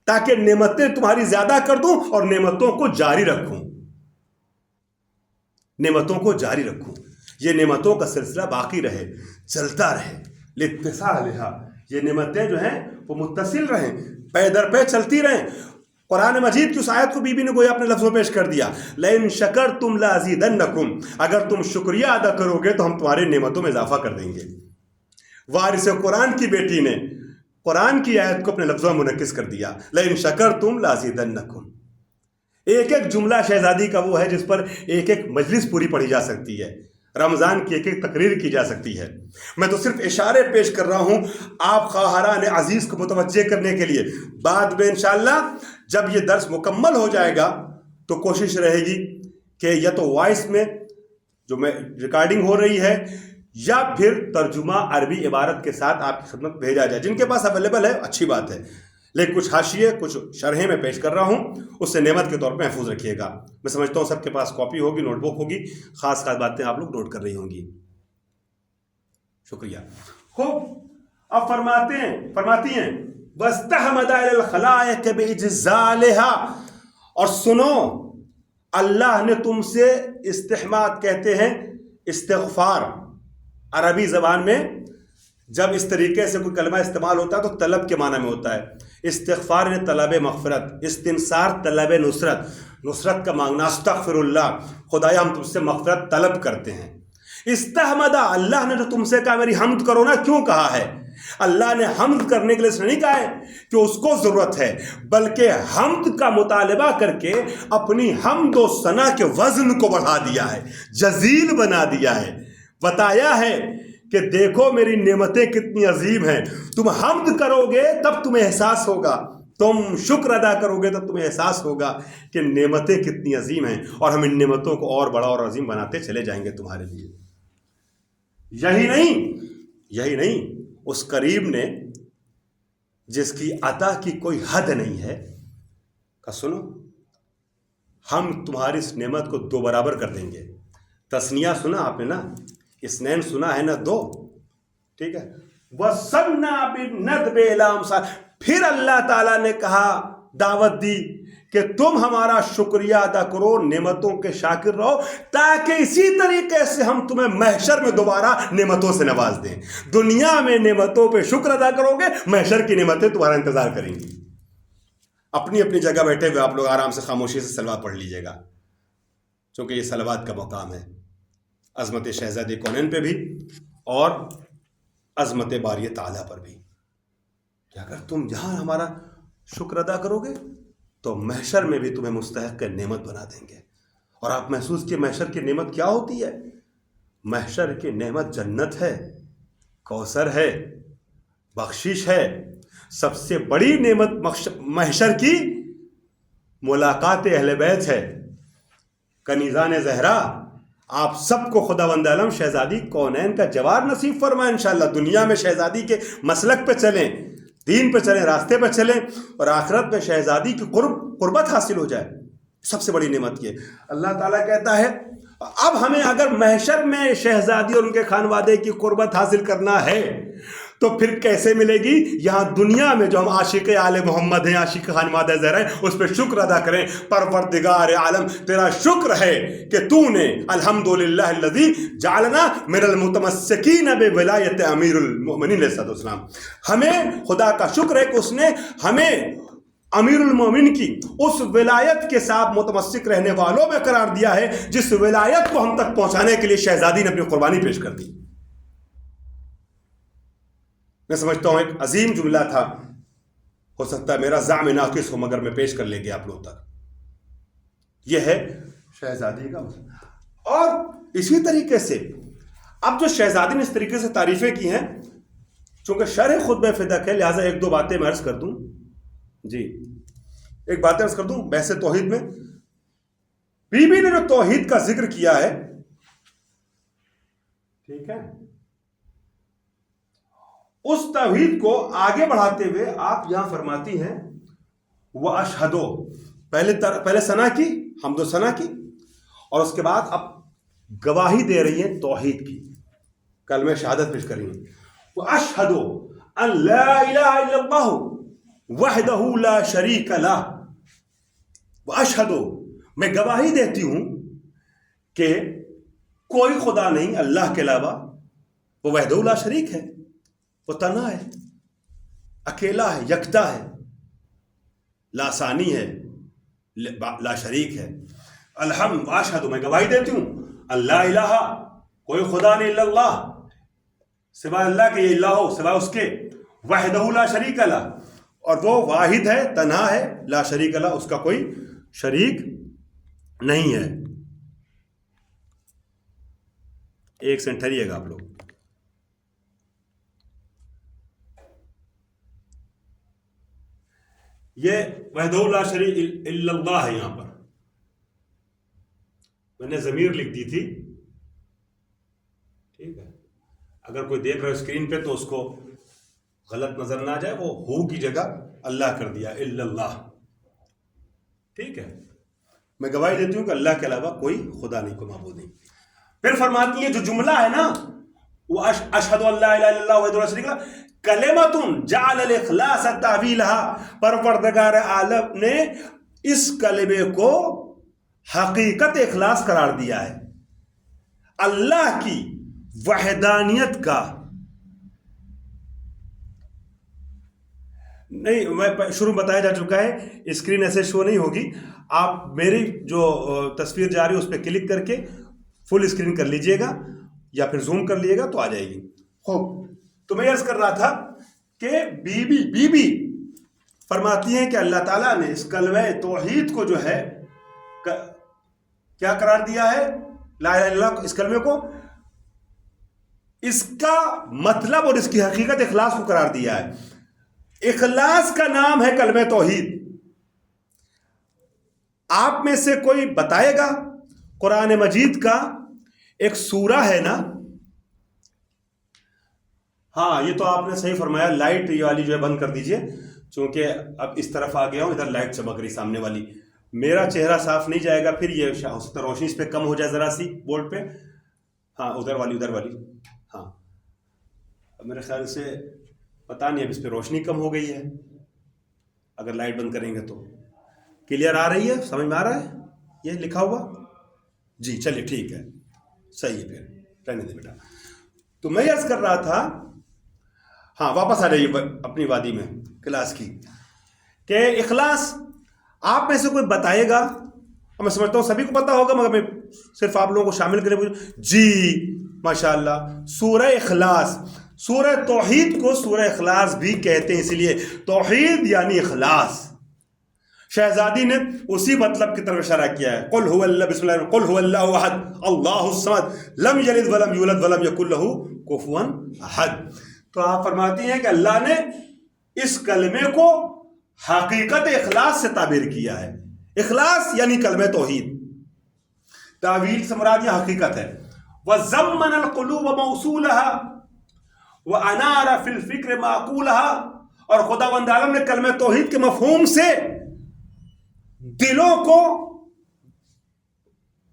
تاکہ نعمتیں تمہاری زیادہ کر دوں اور نعمتوں کو جاری رکھوں. نعمتوں کو جاری رکھوں، یہ نعمتوں کا سلسلہ باقی رہے، چلتا رہے. لِاتِّصَالِهَا، یہ نعمتیں جو ہیں وہ متصل رہیں، پے در پہ چلتی رہیں. قرآن مجید کی اس آیت کو بی بی نے گویا اپنے لفظوں پیش کر دیا، لَإِن شَكَرْتُمْ لَأَزِيدَنَّكُمْ، اگر تم شکریہ ادا کرو گے تو ہم تمہارے نعمتوں میں اضافہ کر دیں گے. وارث قرآن کی بیٹی نے قرآن کی آیت کو اپنے لفظوں میں منعکس کر دیا، لَإِن شَكَرْتُمْ لَأَزِيدَنَّكُمْ. ایک ایک جملہ شہزادی کا وہ ہے جس پر ایک ایک مجلس پوری پڑھی جا سکتی ہے، رمضان کی ایک ایک تقریر کی جا سکتی ہے. میں تو صرف اشارے پیش کر رہا ہوں آپ خواہران عزیز کو متوجہ کرنے کے لیے. بعد میں انشاءاللہ جب یہ درس مکمل ہو جائے گا تو کوشش رہے گی کہ یا تو وائس میں جو میں ریکارڈنگ ہو رہی ہے یا پھر ترجمہ عربی عبارت کے ساتھ آپ کی خدمت بھیجا جائے. جن کے پاس اویلیبل ہے اچھی بات ہے، لیکن کچھ حاشیے کچھ شرحیں میں پیش کر رہا ہوں، اس سے نعمت کے طور پہ محفوظ رکھیے گا. میں سمجھتا ہوں سب کے پاس کاپی ہوگی، نوٹ بک ہوگی، خاص خاص باتیں آپ لوگ نوٹ کر رہی ہوں گی. شکریہ. خوب، اب فرماتی ہیں وَاسْتَحْمَدَ إِلَى الْخَلَائِقِ بِإِجْزَالِهَا، اور سنو، اللہ نے تم سے استحماد کہتے ہیں استغفار. عربی زبان میں جب اس طریقے سے کوئی کلمہ استعمال ہوتا ہے تو طلب کے معنی میں ہوتا ہے. استغفار نے طلب مغفرت، استنصار طلب نصرت، نصرت کا مانگنا. استغفر اللہ، خدایا ہم تم سے مغفرت طلب کرتے ہیں. استحمدہ، اللہ نے جو تم سے کہا میری حمد کرو نا، کیوں کہا ہے؟ اللہ نے حمد کرنے کے لیے اس نے نہیں کہا ہے کہ اس کو ضرورت ہے، بلکہ حمد کا مطالبہ کر کے اپنی حمد و ثنا کے وزن کو بڑھا دیا ہے، جزیل بنا دیا ہے. بتایا ہے کہ دیکھو میری نعمتیں کتنی عظیم ہیں، تم حمد کرو گے تب تمہیں احساس ہوگا، تم شکر ادا کرو گے تب تمہیں احساس ہوگا کہ نعمتیں کتنی عظیم ہیں، اور ہم ان نعمتوں کو اور بڑا اور عظیم بناتے چلے جائیں گے تمہارے لیے. یہی نہیں، اس قریب نے جس کی عطا کی کوئی حد نہیں ہے کہ سنو ہم تمہاری اس نعمت کو 2 برابر کر دیں گے. تثنیہ سنا آپ نے نا، اثنین سنا ہے نا، 2، ٹھیک ہے. وَصَنَّا بِالنَّدْبِ إِلَىٰ أَمْثَالِ، پھر اللہ تعالیٰ نے کہا، دعوت دی کہ تم ہمارا شکریہ ادا کرو، نعمتوں کے شاکر رہو، تاکہ اسی طریقے سے ہم تمہیں محشر میں دوبارہ نعمتوں سے نواز دیں۔ دنیا میں نعمتوں پہ شکر ادا کرو گے، محشر کی نعمتیں تمہارا انتظار کریں گی۔ اپنی اپنی جگہ بیٹھے ہوئے آپ لوگ آرام سے خاموشی سے صلوات پڑھ لیجیے گا، چونکہ یہ صلوات کا مقام ہے، عظمت شہزادی کونین پہ بھی اور عظمت باری تعالیٰ پر بھی، کہ اگر تم جہاں ہمارا شکر ادا کرو گے تو محشر میں بھی تمہیں مستحق نعمت بنا دیں گے۔ اور آپ محسوس کیے محشر کی نعمت کیا ہوتی ہے؟ محشر کی نعمت جنت ہے، کوثر ہے، بخشش ہے۔ سب سے بڑی نعمت محشر کی ملاقات اہل بیت ہے، کنیزان زہرا۔ آپ سب کو خداوند عالم شہزادی کونین کا جوار نصیب فرمائے انشاءاللہ۔ دنیا میں شہزادی کے مسلک پہ چلیں، دین پہ چلیں، راستے پہ چلیں، اور آخرت میں شہزادی کی قربت حاصل ہو جائے۔ سب سے بڑی نعمت یہ اللہ تعالیٰ کہتا ہے اب ہمیں اگر محشر میں شہزادی اور ان کے خانوادے کی قربت حاصل کرنا ہے تو پھر کیسے ملے گی؟ یہاں دنیا میں جو ہم عاشق آل محمد ہیں، عاشق خانوادہ زہرا ہیں، اس پہ شکر ادا کریں۔ پروردگار عالم تیرا شکر ہے کہ تو نے الحمدللہ الذی جعلنا من المتمسکین بولایت امیر المؤمنین علیہ السلام، ہمیں خدا کا شکر ہے کہ اس نے ہمیں امیر المومن کی اس ولایت کے ساتھ متمسک رہنے والوں میں قرار دیا ہے جس ولایت کو ہم تک پہنچانے کے لیے شہزادی نے اپنی قربانی پیش کر دی۔ میں سمجھتا ہوں ایک عظیم جملہ تھا، ہو سکتا ہے میرا زعم ناقص ہو مگر میں پیش کر لے گیا آپ لوگوں تک۔ یہ ہے شہزادی کا مسئلہ۔ اور اسی طریقے سے اب جو شہزادی نے اس طریقے سے تعریفیں کی ہیں، چونکہ شرح خطبہ فدق ہے لہٰذا ایک دو باتیں میں عرض کر دوں۔ جی ایک بات عرض کر دوں، بحث توحید میں بی بی نے جو توحید کا ذکر کیا ہے، ٹھیک ہے، اس توحید کو آگے بڑھاتے ہوئے آپ یہاں فرماتی ہیں وَأَشْهَدُ، پہلے ثنا کی، حمد و ثنا کی، اور اس کے بعد اب گواہی دے رہی ہیں توحید کی، کلمہ شہادت پیش کر رہی ہیں۔ وَأَشْهَدُ أَن لَا إِلَهَ إِلَّا اللَّهُ وَحْدَهُ لَا شَرِيكَ لَهُ، وَأَشْهَدُ، میں گواہی دیتی ہوں کہ کوئی خدا نہیں اللہ کے علاوہ، وہ وحدہ لا شریک ہے، وہ تنہا ہے، اکیلا ہے، یکتا ہے، لا ثانی ہے، لا شریک ہے۔ الحمد واشہد، میں گواہی دیتی ہوں اللہ الہ، کوئی خدا نہیں الا اللہ، سوائے اللہ کے، یہ اللہ ہو سوائے اس کے، وحدہ لا شریک لہ، اور وہ واحد ہے، تنہا ہے، لا شریک لہ، اس کا کوئی شریک نہیں ہے۔ ایک سینٹ ٹھہریے گا آپ لوگ۔ یہ وحدہ لا شریک الا اللہ ہے، یہاں پر میں نے ضمیر لکھ دی تھی، ٹھیک ہے، اگر کوئی دیکھ رہا ہے اسکرین پہ تو اس کو غلط نظر نہ آ جائے، وہ ہو کی جگہ اللہ کر دیا، الا اللہ، ٹھیک ہے۔ میں گواہی دیتی ہوں کہ اللہ کے علاوہ کوئی خدا نہیں، کوئی معبود نہیں۔ پھر فرماتی ہے جو جملہ ہے نا، وہ اشہد ان لا الہ الا اللہ وحدہ لا شریک لہ، کلمۃ جعل الاخلاص تعویلھا، پروردگار عالم نے اس کلمے کو حقیقت اخلاص قرار دیا ہے، اللہ کی وحدانیت کا۔ نہیں، میں شروع بتایا جا چکا ہے، اسکرین ایسے شو نہیں ہوگی، آپ میری جو تصویر جا رہی ہے اس پہ کلک کر کے فل اسکرین کر لیجئے گا یا پھر زوم کر لیے گا تو آ جائے گی۔ خوب، تو میں عرض کر رہا تھا کہ بی بی فرماتی ہیں کہ اللہ تعالیٰ نے اس کلمہ توحید کو جو ہے کیا قرار دیا ہے، لا الہ الا اللہ، اس کلمے کو، اس کا مطلب اور اس کی حقیقت اخلاص کو قرار دیا ہے۔ اخلاص کا نام ہے کلمہ توحید۔ آپ میں سے کوئی بتائے گا قرآن مجید کا ایک سورہ ہے نا، ہاں یہ تو آپ نے صحیح فرمایا، لائٹ یہ والی جو ہے بند کر دیجئے، چونکہ اب اس طرف آ گیا ہوں، ادھر لائٹ چمک رہی سامنے والی، میرا چہرہ صاف نہیں جائے گا، پھر یہ ہو سکتا ہے روشنی اس پہ کم ہو جائے ذرا سی بورڈ پہ، ہاں ادھر والی، ہاں اب میرے خیال سے پتہ نہیں اب اس پہ روشنی کم ہو گئی ہے، اگر لائٹ بند کریں گے تو کلیئر آ رہی ہے، سمجھ میں آ رہا ہے یہ لکھا ہوا؟ جی چلیے ٹھیک ہے، صحیح ہے، پھر رہنے دیں بیٹا۔ تو میں عرض کر رہا تھا، ہاں واپس آ جائیے اپنی وادی میں کلاس کی، کہ اخلاص آپ میں سے کوئی بتائے گا؟ میں سمجھتا ہوں سبھی کو پتا ہوگا، مگر میں صرف آپ لوگوں کو شامل کرنے پوچھوں۔ جی ماشاءاللہ، سورہ اخلاص، سورہ توحید کو سورہ اخلاص بھی کہتے ہیں، اس لیے توحید یعنی اخلاص۔ شہزادی نے اسی مطلب کی طرف اشارہ کیا ہے، قل هو اللہ، بسم اللہ، قل هو اللہ احد اللہ الصمد لم یلد ولم یولد ولم یکن له کفوا احد۔ تو آپ فرماتی ہیں کہ اللہ نے اس کلمے کو حقیقت اخلاص سے تعبیر کیا ہے۔ اخلاص یعنی کلمہ توحید، تعویل سے مراد یہ حقیقت ہے۔ وَزَمَّنَ الْقُلُوبَ مَوْصُولَهَا وَأَنَارَ فِي الْفِكْرِ مَعْقُولَهَا، اور خداوند عالم نے کلمہ توحید کے مفہوم سے دلوں کو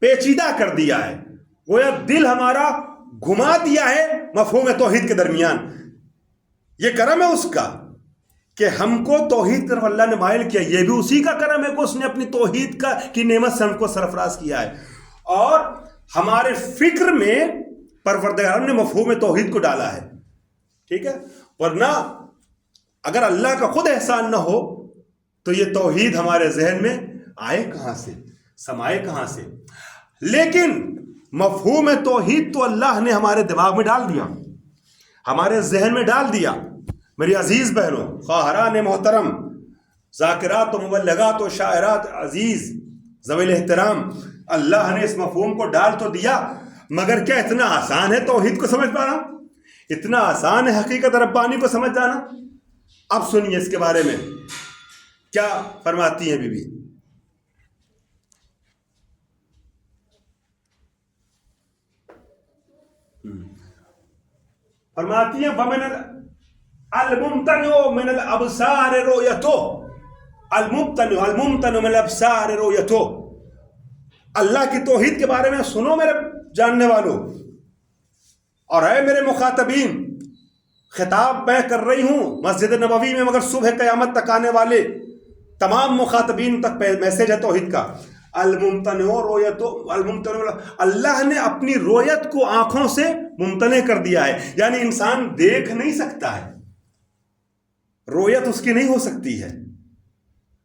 پیچیدہ کر دیا ہے، گویا دل ہمارا گھما دیا ہے مفہوم توحید کے درمیان۔ یہ کرم ہے اس کا کہ ہم کو توحید کی طرف اللہ نے مائل کیا، یہ بھی اسی کا کرم ہے کہ اس نے اپنی توحید کی نعمت سے ہم کو سرفراز کیا ہے، اور ہمارے فکر میں پروردگار نے مفہوم توحید کو ڈالا ہے، ٹھیک ہے؟ ورنہ اگر اللہ کا خود احسان نہ ہو تو یہ توحید ہمارے ذہن میں آئے کہاں سے، سمائے کہاں سے؟ لیکن مفہوم توحید تو اللہ نے ہمارے دماغ میں ڈال دیا، ہمارے ذہن میں ڈال دیا۔ میری عزیز بہنوں، خواہران محترم، ذاکرات و مبلغات و شاعرات عزیز ذوی الاحترام، اللہ نے اس مفہوم کو ڈال تو دیا، مگر کیا اتنا آسان ہے توحید کو سمجھ پانا؟ اتنا آسان ہے حقیقت ربانی کو سمجھ جانا؟ اب سنیے اس کے بارے میں کیا فرماتی ہیں بی بی۔ فرماتی ہیں وَمِنَ الممتنع من الابصار رؤیتہ، الممتنع من الابصار رؤیتہ، اللہ کی توحید کے بارے میں سنو میرے جاننے والوں، اور اے میرے مخاطبین، خطاب میں کر رہی ہوں مسجد نبوی میں، مگر صبح قیامت تک آنے والے تمام مخاطبین تک میسج ہے توحید کا۔ الممتنع رؤیتہ، الممتنع، اللہ نے اپنی رؤیت کو آنکھوں سے ممتنع کر دیا ہے، یعنی انسان دیکھ نہیں سکتا ہے، رؤیت اس کی نہیں ہو سکتی ہے،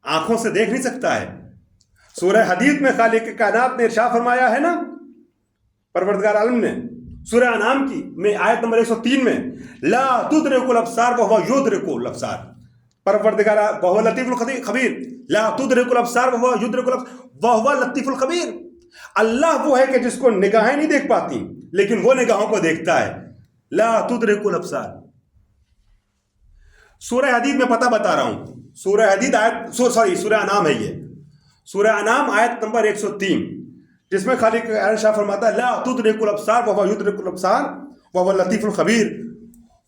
آنکھوں سے دیکھ نہیں سکتا ہے۔ سورہ حدید میں خالق کائنات نے ارشاد فرمایا ہے نا، پروردگار عالم نے سورہ انعام کی میں آیت نمبر 103 میں، لا تدرک الابصار وهو یدرک الابصار، پروردگار وهو لطیف الخبیر، لا تدرک الابصار وهو یدرک الابصار وهو لطیف الخبیر، اللہ وہ ہے کہ جس کو نگاہیں نہیں دیکھ پاتی لیکن وہ نگاہوں کو دیکھتا ہے۔ لا تدرک الابصار، سورہ حدید میں پتہ بتا رہا ہوں، سورہ حدید آیت سورہ انعام ہے، یہ سورہ انعام آیت نمبر 103، جس میں خالق شاہ فرماتا ہے لا تدرک الابصار وهو یدرک الابصار وهو لطیف الخبیر،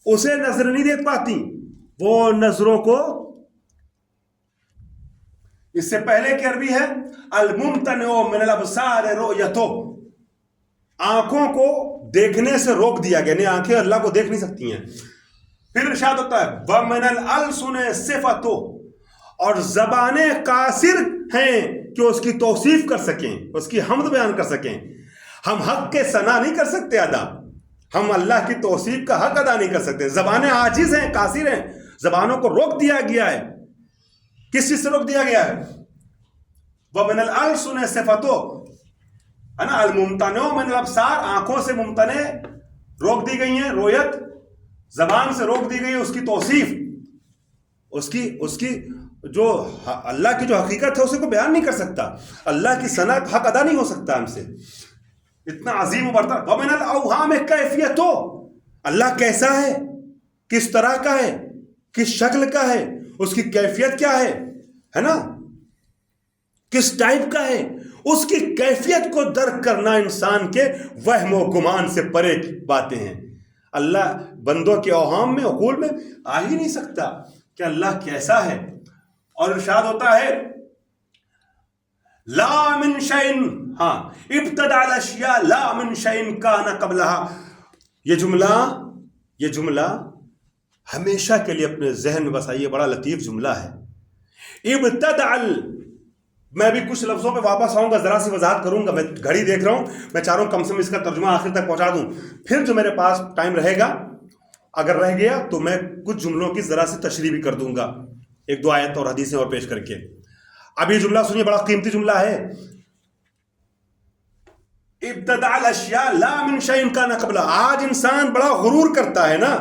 اسے نظر نہیں دیکھ پاتی، وہ نظروں کو، اس سے پہلے کی عربی ہے الممتنع من الابصار رؤیتہ، آنکھوں کو دیکھنے سے روک دیا گیا، یعنی آنکھیں اللہ کو دیکھ نہیں سکتی ہیں۔ پھر ارشاد ہوتا ہے وَمِنَ الْأَلْسُنِ صِفَتُ، اور زبانیں قاصر ہیں کہ اس کی توصیف کر سکیں، اس کی حمد بیان کر سکیں۔ ہم حق کے ثنا نہیں کر سکتے ادا، ہم اللہ کی توصیف کا حق ادا نہیں کر سکتے، زبانیں عاجز ہیں، قاصر ہیں، زبانوں کو روک دیا گیا ہے۔ کس چیز سے روک دیا گیا ہے؟ وَمِنَ الْأَلْسُنِ صِفَتُ، ہے نا، الممتنع من الابصار، آنکھوں سے ممتنع روک دی گئی ہیں، رویت زبان سے روک دی گئی ہے، اس کی توصیف، اس کی جو اللہ کی جو حقیقت ہے اسے کو بیان نہیں کر سکتا، اللہ کی ثنا کا حق ادا نہیں ہو سکتا ہم سے، اتنا عظیم و برتر۔ وَمِنَ الْأَوْهَامِ كَيْفِيَتُ، اللہ کیسا ہے، کس طرح کا ہے، کس شکل کا ہے، اس کی کیفیت کیا ہے نا، کس ٹائپ کا ہے، اس کی کیفیت کو درک کرنا انسان کے وہم و گمان سے پرے کی باتیں ہیں۔ اللہ بندوں کے اوہام میں، عقول میں آ ہی نہیں سکتا کہ اللہ کیسا ہے۔ اور ارشاد ہوتا ہے لا من شیء، ہاں ابتدع الاشیاء لا من شیء کان قبلها، یہ جملہ یہ جملہ ہمیشہ کے لیے اپنے ذہن میں بسائیے، بڑا لطیف جملہ ہے۔ میں بھی کچھ لفظوں پہ واپس آؤں گا، ذرا سی وضاحت کروں گا، میں گھڑی دیکھ رہا ہوں، میں چاہ رہا ہوں کم سے کم اس کا ترجمہ آخر تک پہنچا دوں، پھر جو میرے پاس ٹائم رہے گا اگر رہ گیا تو میں کچھ جملوں کی ذرا سی تشریح بھی کر دوں گا، ایک دو آیت اور حدیثیں اور پیش کر کے۔ اب یہ جملہ سنیے، بڑا قیمتی جملہ ہے۔ ابتدع الاشیاء لا من شیء کان قبلہ۔ آج انسان بڑا غرور کرتا ہے نا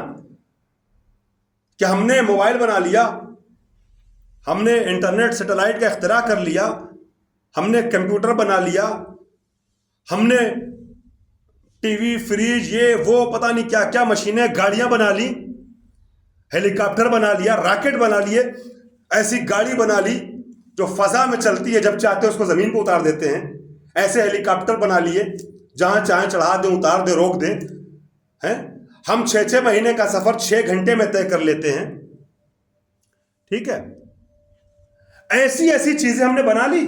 کہ ہم نے موبائل بنا لیا، ہم نے انٹرنیٹ سیٹلائٹ کا اختراع کر لیا، ہم نے کمپیوٹر بنا لیا، ہم نے ٹی وی، فریج، یہ وہ پتہ نہیں کیا کیا مشینیں، گاڑیاں بنا لی، ہیلی کاپٹر بنا لیا، راکٹ بنا لیے، ایسی گاڑی بنا لی جو فضا میں چلتی ہے، جب چاہتے اس کو زمین پہ اتار دیتے ہیں، ایسے ہیلی کاپٹر بنا لیے جہاں چاہیں چڑھا دیں، اتار دیں، روک دیں، ہیں؟ ہم 6 مہینے کا سفر 6 گھنٹے میں طے کر لیتے ہیں، ٹھیک ہے؟ ایسی ایسی چیزیں ہم نے بنا لی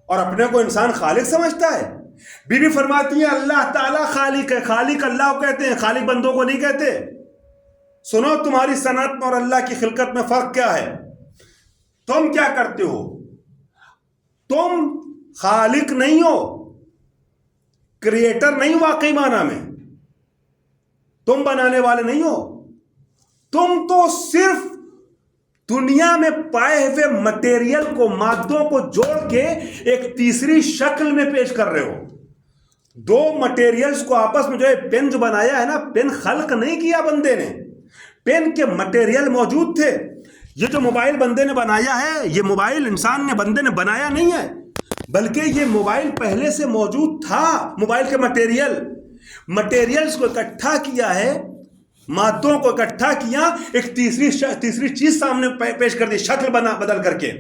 اور اپنے کو انسان خالق سمجھتا ہے۔ بی بی فرماتی ہے اللہ تعالیٰ خالق ہے، خالق اللہ کو کہتے ہیں، خالق بندوں کو نہیں کہتے۔ سنو تمہاری صنعت میں اور اللہ کی خلقت میں فرق کیا ہے؟ تم کیا کرتے ہو؟ تم خالق نہیں ہو، کریٹر نہیں واقعی معنی میں، تم بنانے والے نہیں ہو، تم تو صرف دنیا میں پائے ہوئے مٹیریل کو، مادوں کو جوڑ کے ایک تیسری شکل میں پیش کر رہے ہو۔ دو مٹیریلز کو آپس میں جو ہے، پین جو بنایا ہے نا، پین خلق نہیں کیا بندے نے، پین کے مٹیریل موجود تھے۔ یہ جو موبائل بندے نے بنایا ہے، یہ موبائل انسان نے، بندے نے بنایا نہیں ہے، بلکہ یہ موبائل پہلے سے موجود تھا۔ موبائل کے مٹیریلز کو اکٹھا کیا ہے، مادوں کو اکٹھا کیا، ایک تیسری چیز سامنے پیش کر دی، شکل بدل کر کے۔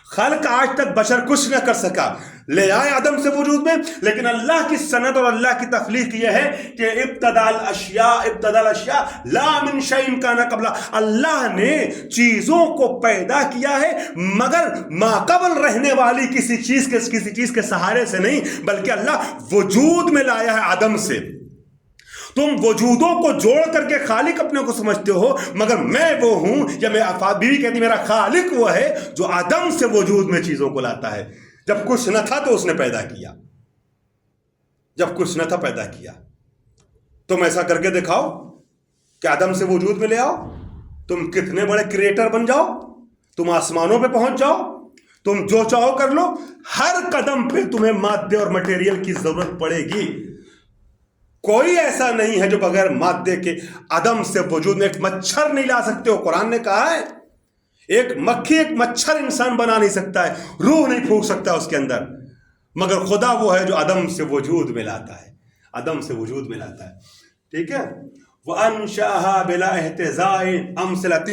خلق آج تک بشر کچھ نہ کر سکا، لے آئے عدم سے وجود میں، لیکن اللہ کی صنعت اور اللہ کی تخلیق یہ ہے کہ ابتدع الاشیاء لا من شیء کان قبلہ۔ اللہ نے چیزوں کو پیدا کیا ہے مگر ماقبل رہنے والی کسی چیز کے سہارے سے نہیں، بلکہ اللہ وجود میں لایا ہے عدم سے۔ تم وجودوں کو جوڑ کر کے خالق اپنے کو سمجھتے ہو، مگر میں وہ ہوں، یا بیوی کہتی میرا خالق وہ ہے جو عدم سے وجود میں چیزوں کو لاتا ہے۔ جب کچھ نہ تھا تو اس نے پیدا کیا، جب کچھ نہ تھا پیدا کیا۔ تم ایسا کر کے دکھاؤ کہ عدم سے وجود میں لے آؤ، تم کتنے بڑے کریٹر بن جاؤ، تم آسمانوں پہ پہنچ جاؤ، تم جو چاہو کر لو، ہر قدم پہ تمہیں مادے اور مٹیریل کی ضرورت پڑے گی۔ کوئی ایسا نہیں ہے جو بغیر مادے کے عدم سے وجود میں، ایک مچھر نہیں لا سکتے ہو۔ قرآن نے کہا ہے ایک مکھی، ایک مچھر انسان بنا نہیں سکتا ہے، روح نہیں پھونک سکتا اس کے اندر، مگر خدا وہ ہے جو عدم سے وجود میں لاتا ہے، عدم سے وجود میں لاتا ہے، ٹھیک ہے؟ وَأَنشَأَهَا بِلَا احْتِزَاءٍ أَمْثِلَةٍ۔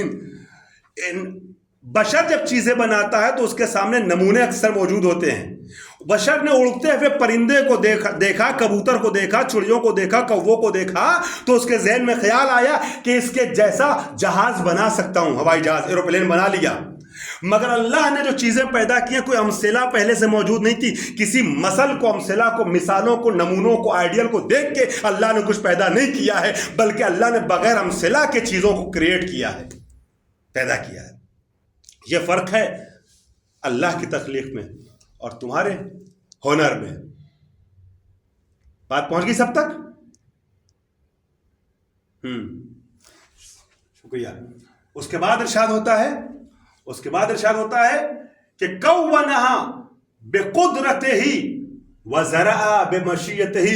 بشر جب چیزیں بناتا ہے تو اس کے سامنے نمونے اکثر موجود ہوتے ہیں۔ بشر نے اڑتے ہوئے پرندے کو دیکھا، کبوتر کو دیکھا، چڑیوں کو دیکھا، کووں کو دیکھا، تو اس کے ذہن میں خیال آیا کہ اس کے جیسا جہاز بنا سکتا ہوں، ہوائی جہاز، ایروپلین بنا لیا۔ مگر اللہ نے جو چیزیں پیدا کی ہیں، کوئی امثلہ پہلے سے موجود نہیں تھی، کسی مثل کو، امثلہ کو، مثالوں کو، نمونوں کو، آئیڈیل کو دیکھ کے اللہ نے کچھ پیدا نہیں کیا ہے، بلکہ اللہ نے بغیر امثلہ کے چیزوں کو کریٹ کیا ہے، پیدا کیا ہے۔ یہ فرق ہے اللہ کی تخلیق میں اور تمہارے ہنر میں۔ بات پہنچ گئی سب تک؟ شکریہ۔ اس کے بعد ارشاد ہوتا ہے کہ کونہا بقدرتہ وزرع بمشیتہ،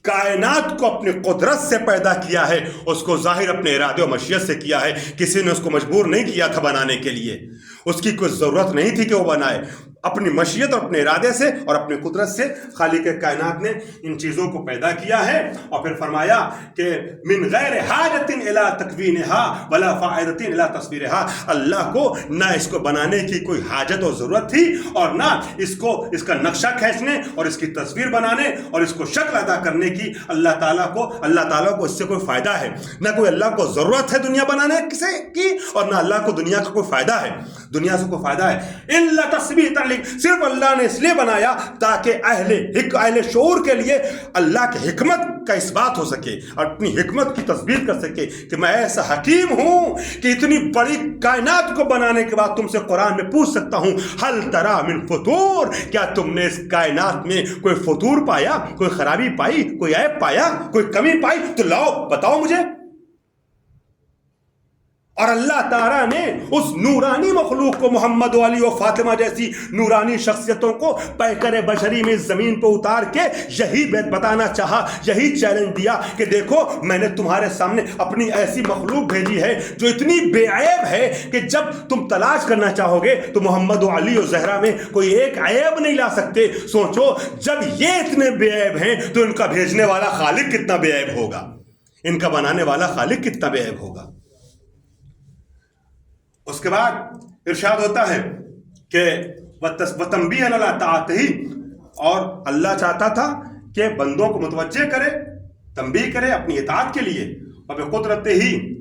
کائنات کو اپنی قدرت سے پیدا کیا ہے، اس کو ظاہر اپنے ارادے و مشیت سے کیا ہے۔ کسی نے اس کو مجبور نہیں کیا تھا بنانے کے لیے، اس کی کوئی ضرورت نہیں تھی کہ وہ بنائے، اپنی مشیت اور اپنے ارادے سے اور اپنی قدرت سے خالق کائنات نے ان چیزوں کو پیدا کیا ہے۔ اور پھر فرمایا کہ من غیر حاجت الی تکوینہا ولا فائدۃ الی تصویرہا، اللہ کو نہ اس کو بنانے کی کوئی حاجت اور ضرورت تھی، اور نہ اس کا نقشہ کھینچنے اور اس کی تصویر بنانے اور اس کو شکل ادا کرنے کی اللہ تعالیٰ کو اس سے کوئی فائدہ ہے، نہ کوئی اللہ کو ضرورت ہے دنیا بنانے کی، اور نہ اللہ کو دنیا کا کوئی فائدہ ہے، دنیا سے کوئی فائدہ ہے۔ الا تثبیتا صرف اللہ نے اس لیے بنایا تاکہ اہل شعور کے لیے اللہ کی حکمت کا اس بات ہو سکے اور اپنی حکمت کی تصدیق کر سکے کہ میں ایسا حکیم ہوں کہ اتنی بڑی کائنات کو بنانے کے بعد تم سے قرآن میں پوچھ سکتا ہوں ہل ترا من فطور، کیا تم نے اس کائنات میں کوئی فطور پایا، کوئی خرابی پائی، کوئی عیب پایا، کوئی کمی پائی؟ تو لاؤ بتاؤ مجھے۔ اور اللہ تعالیٰ نے اس نورانی مخلوق کو، محمد و علی و فاطمہ جیسی نورانی شخصیتوں کو پیکر بشری میں زمین پہ اتار کے یہی بتانا چاہا، یہی چیلنج دیا کہ دیکھو میں نے تمہارے سامنے اپنی ایسی مخلوق بھیجی ہے جو اتنی بے عیب ہے کہ جب تم تلاش کرنا چاہو گے تو محمد و علی و زہرا میں کوئی ایک عیب نہیں لا سکتے۔ سوچو جب یہ اتنے بے عیب ہیں تو ان کا بھیجنے والا خالق کتنا بے عیب ہوگا، ان کا بنانے والا خالق کتنا بے عیب ہوگا۔ اس کے بعد ارشاد ہوتا ہے کہ وَتَنْبِيهًا عَلَىٰ طَاعَتِهِ، اور اللہ چاہتا تھا کہ بندوں کو متوجہ کرے، تنبیہ کرے اپنی اطاعت کے لیے، وَبِقُدْرَتِهِ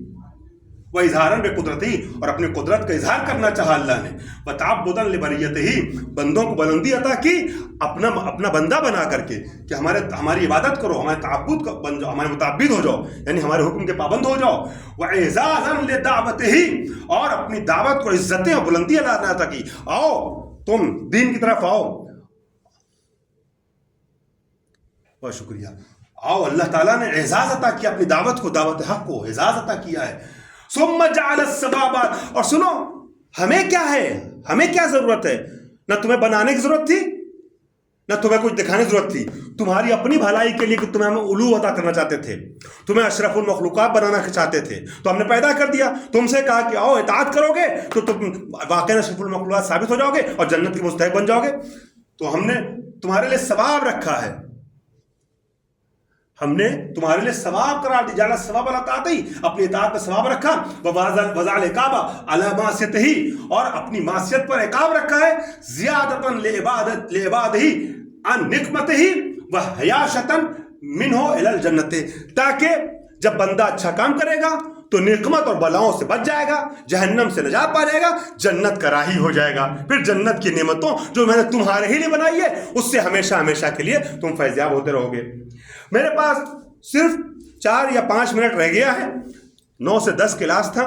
وَإِظْهَارًا بِقُدْرَتِهِ، اور اپنی قدرت کا اظہار کرنا چاہا اللہ نے، وَتَعَبُّدًا لِبَرِيَّتِهِ، بندوں کو بلندی عطا کی اپنا بندہ بنا کر کے کہ ہماری عبادت کرو، ہمارے تعبد بن جاؤ، ہمارے متعبد ہو جاؤ، یعنی ہمارے حکم کے پابند ہو جاؤ، وَإِعْزَازًا لِدَعْوَتِهِ، اور اپنی دعوت کو عزتیں اور بلندی عطا کی، آؤ تم دین کی طرف آؤ۔ بہت شکریہ۔ آؤ، اللہ تعالیٰ نے اعزاز عطا کیا اپنی دعوت کو، دعوت حق کو اعزاز عطا کیا ہے۔ ثم جعل السبابا، اور سنو ہمیں کیا ہے، ہمیں کیا ضرورت ہے؟ نہ تمہیں بنانے کی ضرورت تھی، نہ تمہیں کچھ دکھانے کی ضرورت تھی، تمہاری اپنی بھلائی کے لیے کہ تمہیں ہم علو عطا کرنا چاہتے تھے، تمہیں اشرف المخلوقات بنانا چاہتے تھے، تو ہم نے پیدا کر دیا، تم سے کہا کہ آؤ اطاعت کرو گے تو تم واقعی اشرف المخلوقات ثابت ہو جاؤ گے اور جنت کے مستحق بن جاؤ گے۔ تو ہم نے تمہارے لیے ثواب رکھا ہے، ہم نے تمہارے لیے ثواب قرار دی، جعل الثواب علی طاعتہ، اپنی اطاعت میں ثواب رکھا، وضع العقاب علی معصیتہ، اور اپنی معصیت پر عقاب رکھا ہے، زیادۃ لعبادہ عن نقمتہ وحیاشۃ منہ الی الجنۃ، تاکہ جب بندہ اچھا کام کرے گا تو نقمت اور بلاؤں سے بچ جائے گا، جہنم سے نجات پا جائے گا، جنت کا راہی ہو جائے گا، پھر جنت کی نعمتوں جو میں نے تمہارے ہی لیے بنائی ہے اس سے ہمیشہ ہمیشہ کے لیے تم فیضیاب ہوتے رہو گے۔ میرے پاس صرف 4 یا 5 منٹ رہ گیا ہے، 9 سے 10 کلاس تھا،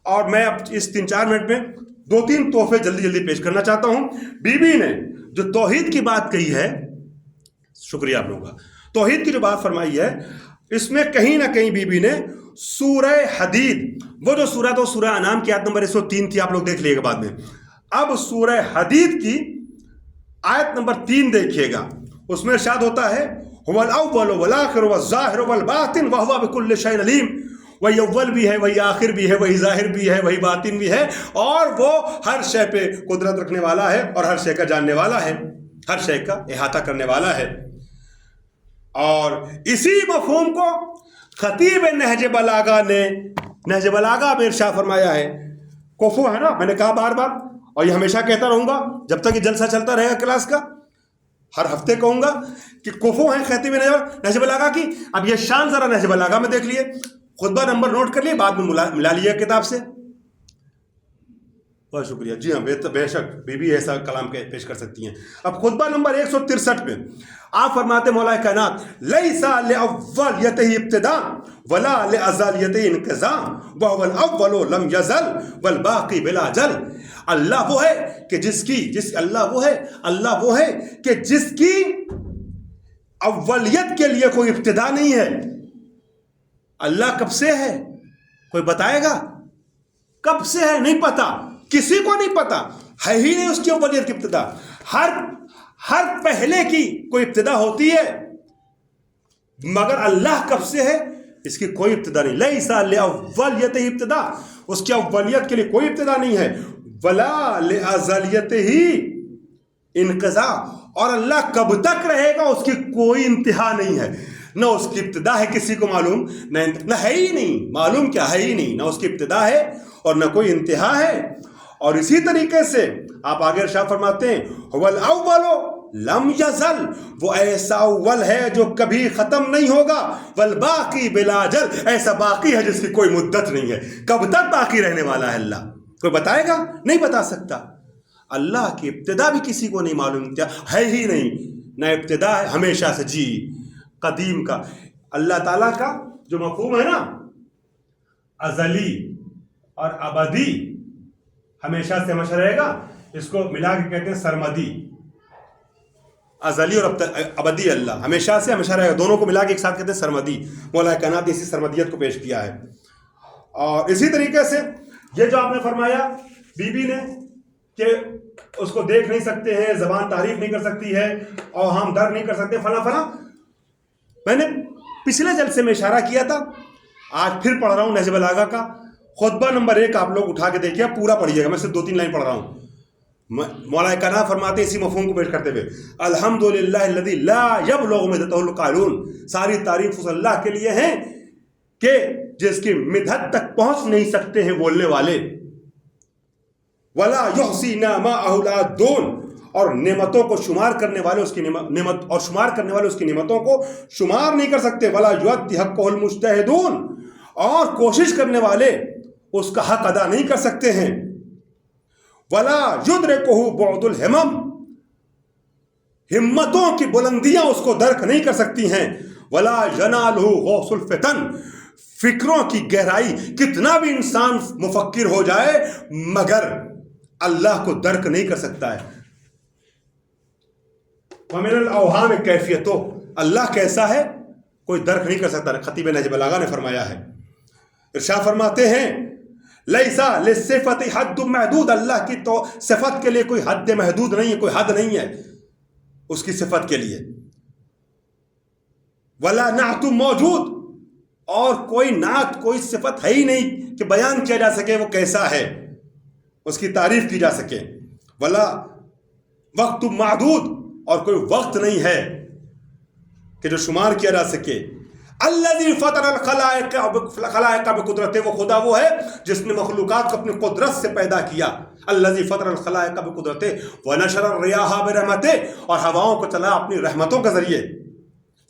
اور میں اب اس 3-4 منٹ میں 2-3 تحفے جلدی پیش کرنا چاہتا ہوں۔ بی بی نے جو توحید کی بات کہی ہے، شکریہ آپ لوگوں کا، توحید کی جو بات فرمائی ہے، اس میں کہیں نہ کہیں بی بی نے سورہ حدید، وہ جو سورہ تو سورہ انعام کی آیت نمبر 103 تھی، آپ لوگ دیکھ لیے گا بعد میں، اب سورہ حدید کی آیت نمبر 3 دیکھیے گا، اس میں ارشاد ہوتا ہے هو الاول والآخر والظاہر والباطن وهو بكل شيء علیم، وہی اول بھی ہے، وہی آخر بھی ہے، وہی ظاہر بھی ہے، وہی باطن بھی ہے، اور وہ ہر شے پہ قدرت رکھنے والا ہے اور ہر شے کا جاننے والا ہے، ہر شے کا احاطہ کرنے والا ہے۔ اور اسی مفہوم کو خطیب نہج بلاغہ نے نہج بلاغہ میں ارشاد فرمایا ہے، کوفو ہے نا، میں نے کہا بار بار، اور یہ ہمیشہ کہتا رہوں گا جب تک یہ جلسہ چلتا رہے گا کلاس کا، ہر ہفتے کہوں گا کہ کوفو ہیں خطیب نہج بلاغہ کی۔ اب یہ شان ذرا نہج بلاغہ میں دیکھ لیے، خطبہ نمبر نوٹ کر لیے، بعد میں ملا لیے کتاب سے۔ بہت شکریہ۔ جی ہاں، بے شک بی بی ایسا کلام پیش کر سکتی ہیں۔ اب خطبہ نمبر 163 میں آپ فرماتے مولا کائنات، لیس لاولیتہ ابتداء ولا لازالیتہ انقضاء وهو الاول لم یزل والباقی بلا جل۔ اللہ وہ ہے کہ اللہ وہ ہے کہ جس کی اولیت کے لیے کوئی ابتدا نہیں ہے۔ اللہ کب سے ہے کوئی بتائے گا؟ کب سے ہے نہیں پتا، کسی کو نہیں پتا، ہے ہی نہیں اس کی اولیت کی ابتدا۔ ہر پہلے کی کوئی ابتدا ہوتی ہے، مگر اللہ کب سے ہے اس کی کوئی ابتدا نہیں۔ لیس لاولیتہ ابتدا، اس کی اولیت کے لیے کوئی ابتدا نہیں ہے، ولا لازالیتہ انقضاء، اور اللہ کب تک رہے گا اس کی کوئی انتہا نہیں ہے۔ نہ اس کی ابتدا ہے کسی کو معلوم، نہ ہے ہی نہیں معلوم، کیا ہے ہی نہیں، نہ اس کی ابتدا ہے اور نہ کوئی انتہا ہے۔ اور اسی طریقے سے آپ آگے ارشاد فرماتے ہیں، هو الاول لم یزل، وہ ایسا اول ہے جو کبھی ختم نہیں ہوگا، والباقی بلا اجل، ایسا باقی ہے جس کی کوئی مدت نہیں ہے، کب تک باقی رہنے والا ہے اللہ، کوئی بتائے گا؟ نہیں بتا سکتا۔ اللہ کی ابتدا بھی کسی کو نہیں معلوم تھا, ہے ہی نہیں, نہ ابتدا ہے ہمیشہ سے. جی قدیم کا اللہ تعالیٰ کا جو مفہوم ہے نا, ازلی اور ابدی, ہمیشہ سے ہمیشہ رہے گا, اس کو ملا کے کہتے ہیں سرمدی. ازلی اور ابدی اللہ ہمیشہ سے ہمیشہ رہے گا, دونوں کو ملا کے ایک ساتھ کہتے ہیں سرمدی. مولا کائنات نے اسی سرمدیت کو پیش کیا ہے. اور اسی طریقے سے یہ جو آپ نے فرمایا بی بی نے کہ اس کو دیکھ نہیں سکتے ہیں, زبان تعریف نہیں کر سکتی ہے, اور ہم در نہیں کر سکتے فلاں فلاں, میں نے پچھلے جلسے میں اشارہ کیا تھا, آج پھر پڑھ رہا ہوں نہج بلاغہ کا خطبہ نمبر 1. آپ لوگ اٹھا کے دیکھیے, پورا پڑھیے گا, میں صرف 2-3 لائن پڑھ رہا ہوں. مولا کائنات فرماتے ہیں اسی مفہوم کو پیش کرتے ہوئے, الحمدللہ الذی لا یبلغ مدحہ القائلون, ساری تعریف اس اللہ کے لیے ہیں کہ جس کی مدحت تک پہنچ نہیں سکتے ہیں بولنے والے. ولا یحصی نعماءہ العادون, اور نعمتوں کو شمار کرنے والے اس کی نعمت اور شمار کرنے والے اس کی نعمتوں کو شمار نہیں کر سکتے. ولا یؤدی حقہ المجتہدون, اور کوشش کرنے والے اس کا حق ادا نہیں کر سکتے ہیں. ولا یدرکہ بعد الہمم, ہمتوں کی بلندیاں اس کو درک نہیں کر سکتی ہیں. ولا ینالہ غوث الفتن, فکروں کی گہرائی کتنا بھی انسان مفکر ہو جائے مگر اللہ کو درک نہیں کر سکتا ہے. ومن الاوہام کیفیتو, اللہ کیسا ہے کوئی درک نہیں کر سکتا. خطیب نہج بلاغہ نے فرمایا ہے, ارشاد فرماتے ہیں لیسا للصفت حد محدود, اللہ کی تو صفت کے لیے کوئی حد محدود نہیں ہے, کوئی حد نہیں ہے اس کی صفت کے لیے. ولا نعت موجود, اور کوئی نعت کوئی صفت ہے ہی نہیں کہ بیان کیا جا سکے وہ کیسا ہے, اس کی تعریف کی جا سکے. ولا وقت معدود, اور کوئی وقت نہیں ہے کہ جو شمار کیا جا سکے. الذی فطر الخلائق بقدرتہ, وہ خدا وہ ہے جس نے مخلوقات کو اپنی قدرت سے پیدا کیا. الذی فطر الخلائق بقدرتہ ونشر الریاح برحمتہ, اور ہواؤں کو چلا اپنی رحمتوں کے ذریعے.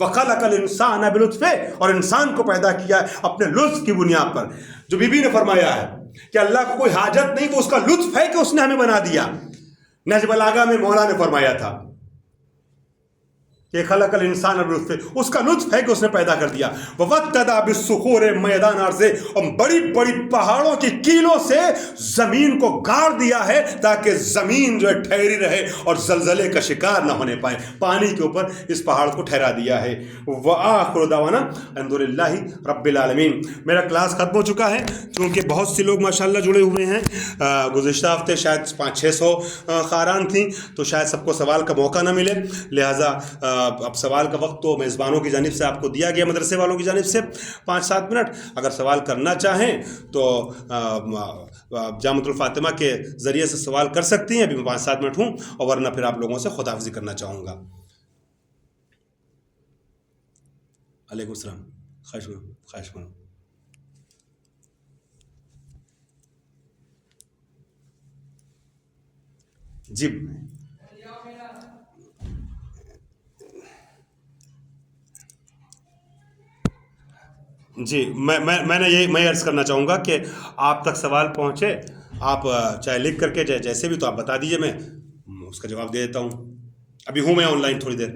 وخلق الانسان بلطفہ, اور انسان کو پیدا کیا اپنے لطف کی بنیاد پر. جو بی بی نے فرمایا ہے کہ اللہ کو کوئی حاجت نہیں, وہ اس کا لطف ہے کہ اس نے ہمیں بنا دیا. نہج بلاغہ میں مولا نے فرمایا تھا کہ خلق الانسان بلطفہ, اس کا لطف ہے کہ اس نے پیدا کر دیا. ووطد بالصخور میدان ارضے, اور بڑی بڑی پہاڑوں کی کیلوں سے زمین کو گاڑ دیا ہے تاکہ زمین جو ہے ٹھہری رہے اور زلزلے کا شکار نہ ہونے پائے. پانی کے اوپر اس پہاڑ کو ٹھہرا دیا ہے. وآخر دعوانا الحمدللہ رب العالمین. میرا کلاس ختم ہو چکا ہے, کیونکہ بہت سے لوگ ماشاءاللہ جڑے ہوئے ہیں. گزشتہ ہفتے شاید 500-600 خاران تھیں, تو شاید سب کو سوال کا موقع نہ ملے, لہٰذا اب سوال کا وقت تو میزبانوں کی جانب سے آپ کو دیا گیا, مدرسے والوں کی جانب سے 5-7 منٹ. اگر سوال کرنا چاہیں تو جامعۃ الفاطمہ کے ذریعے سے سوال کر سکتی ہیں. ابھی میں 5-7 منٹ ہوں, اور ورنہ پھر آپ لوگوں سے خداحافظی کرنا چاہوں گا. علیکم السلام. خواہش کروں. جی جی میں نے یہ میں عرض کرنا چاہوں گا کہ آپ تک سوال پہنچے, آپ چاہے لکھ کر کے جیسے بھی, تو آپ بتا دیجئے, میں اس کا جواب دے دیتا ہوں. ابھی ہوں میں آن لائن تھوڑی دیر.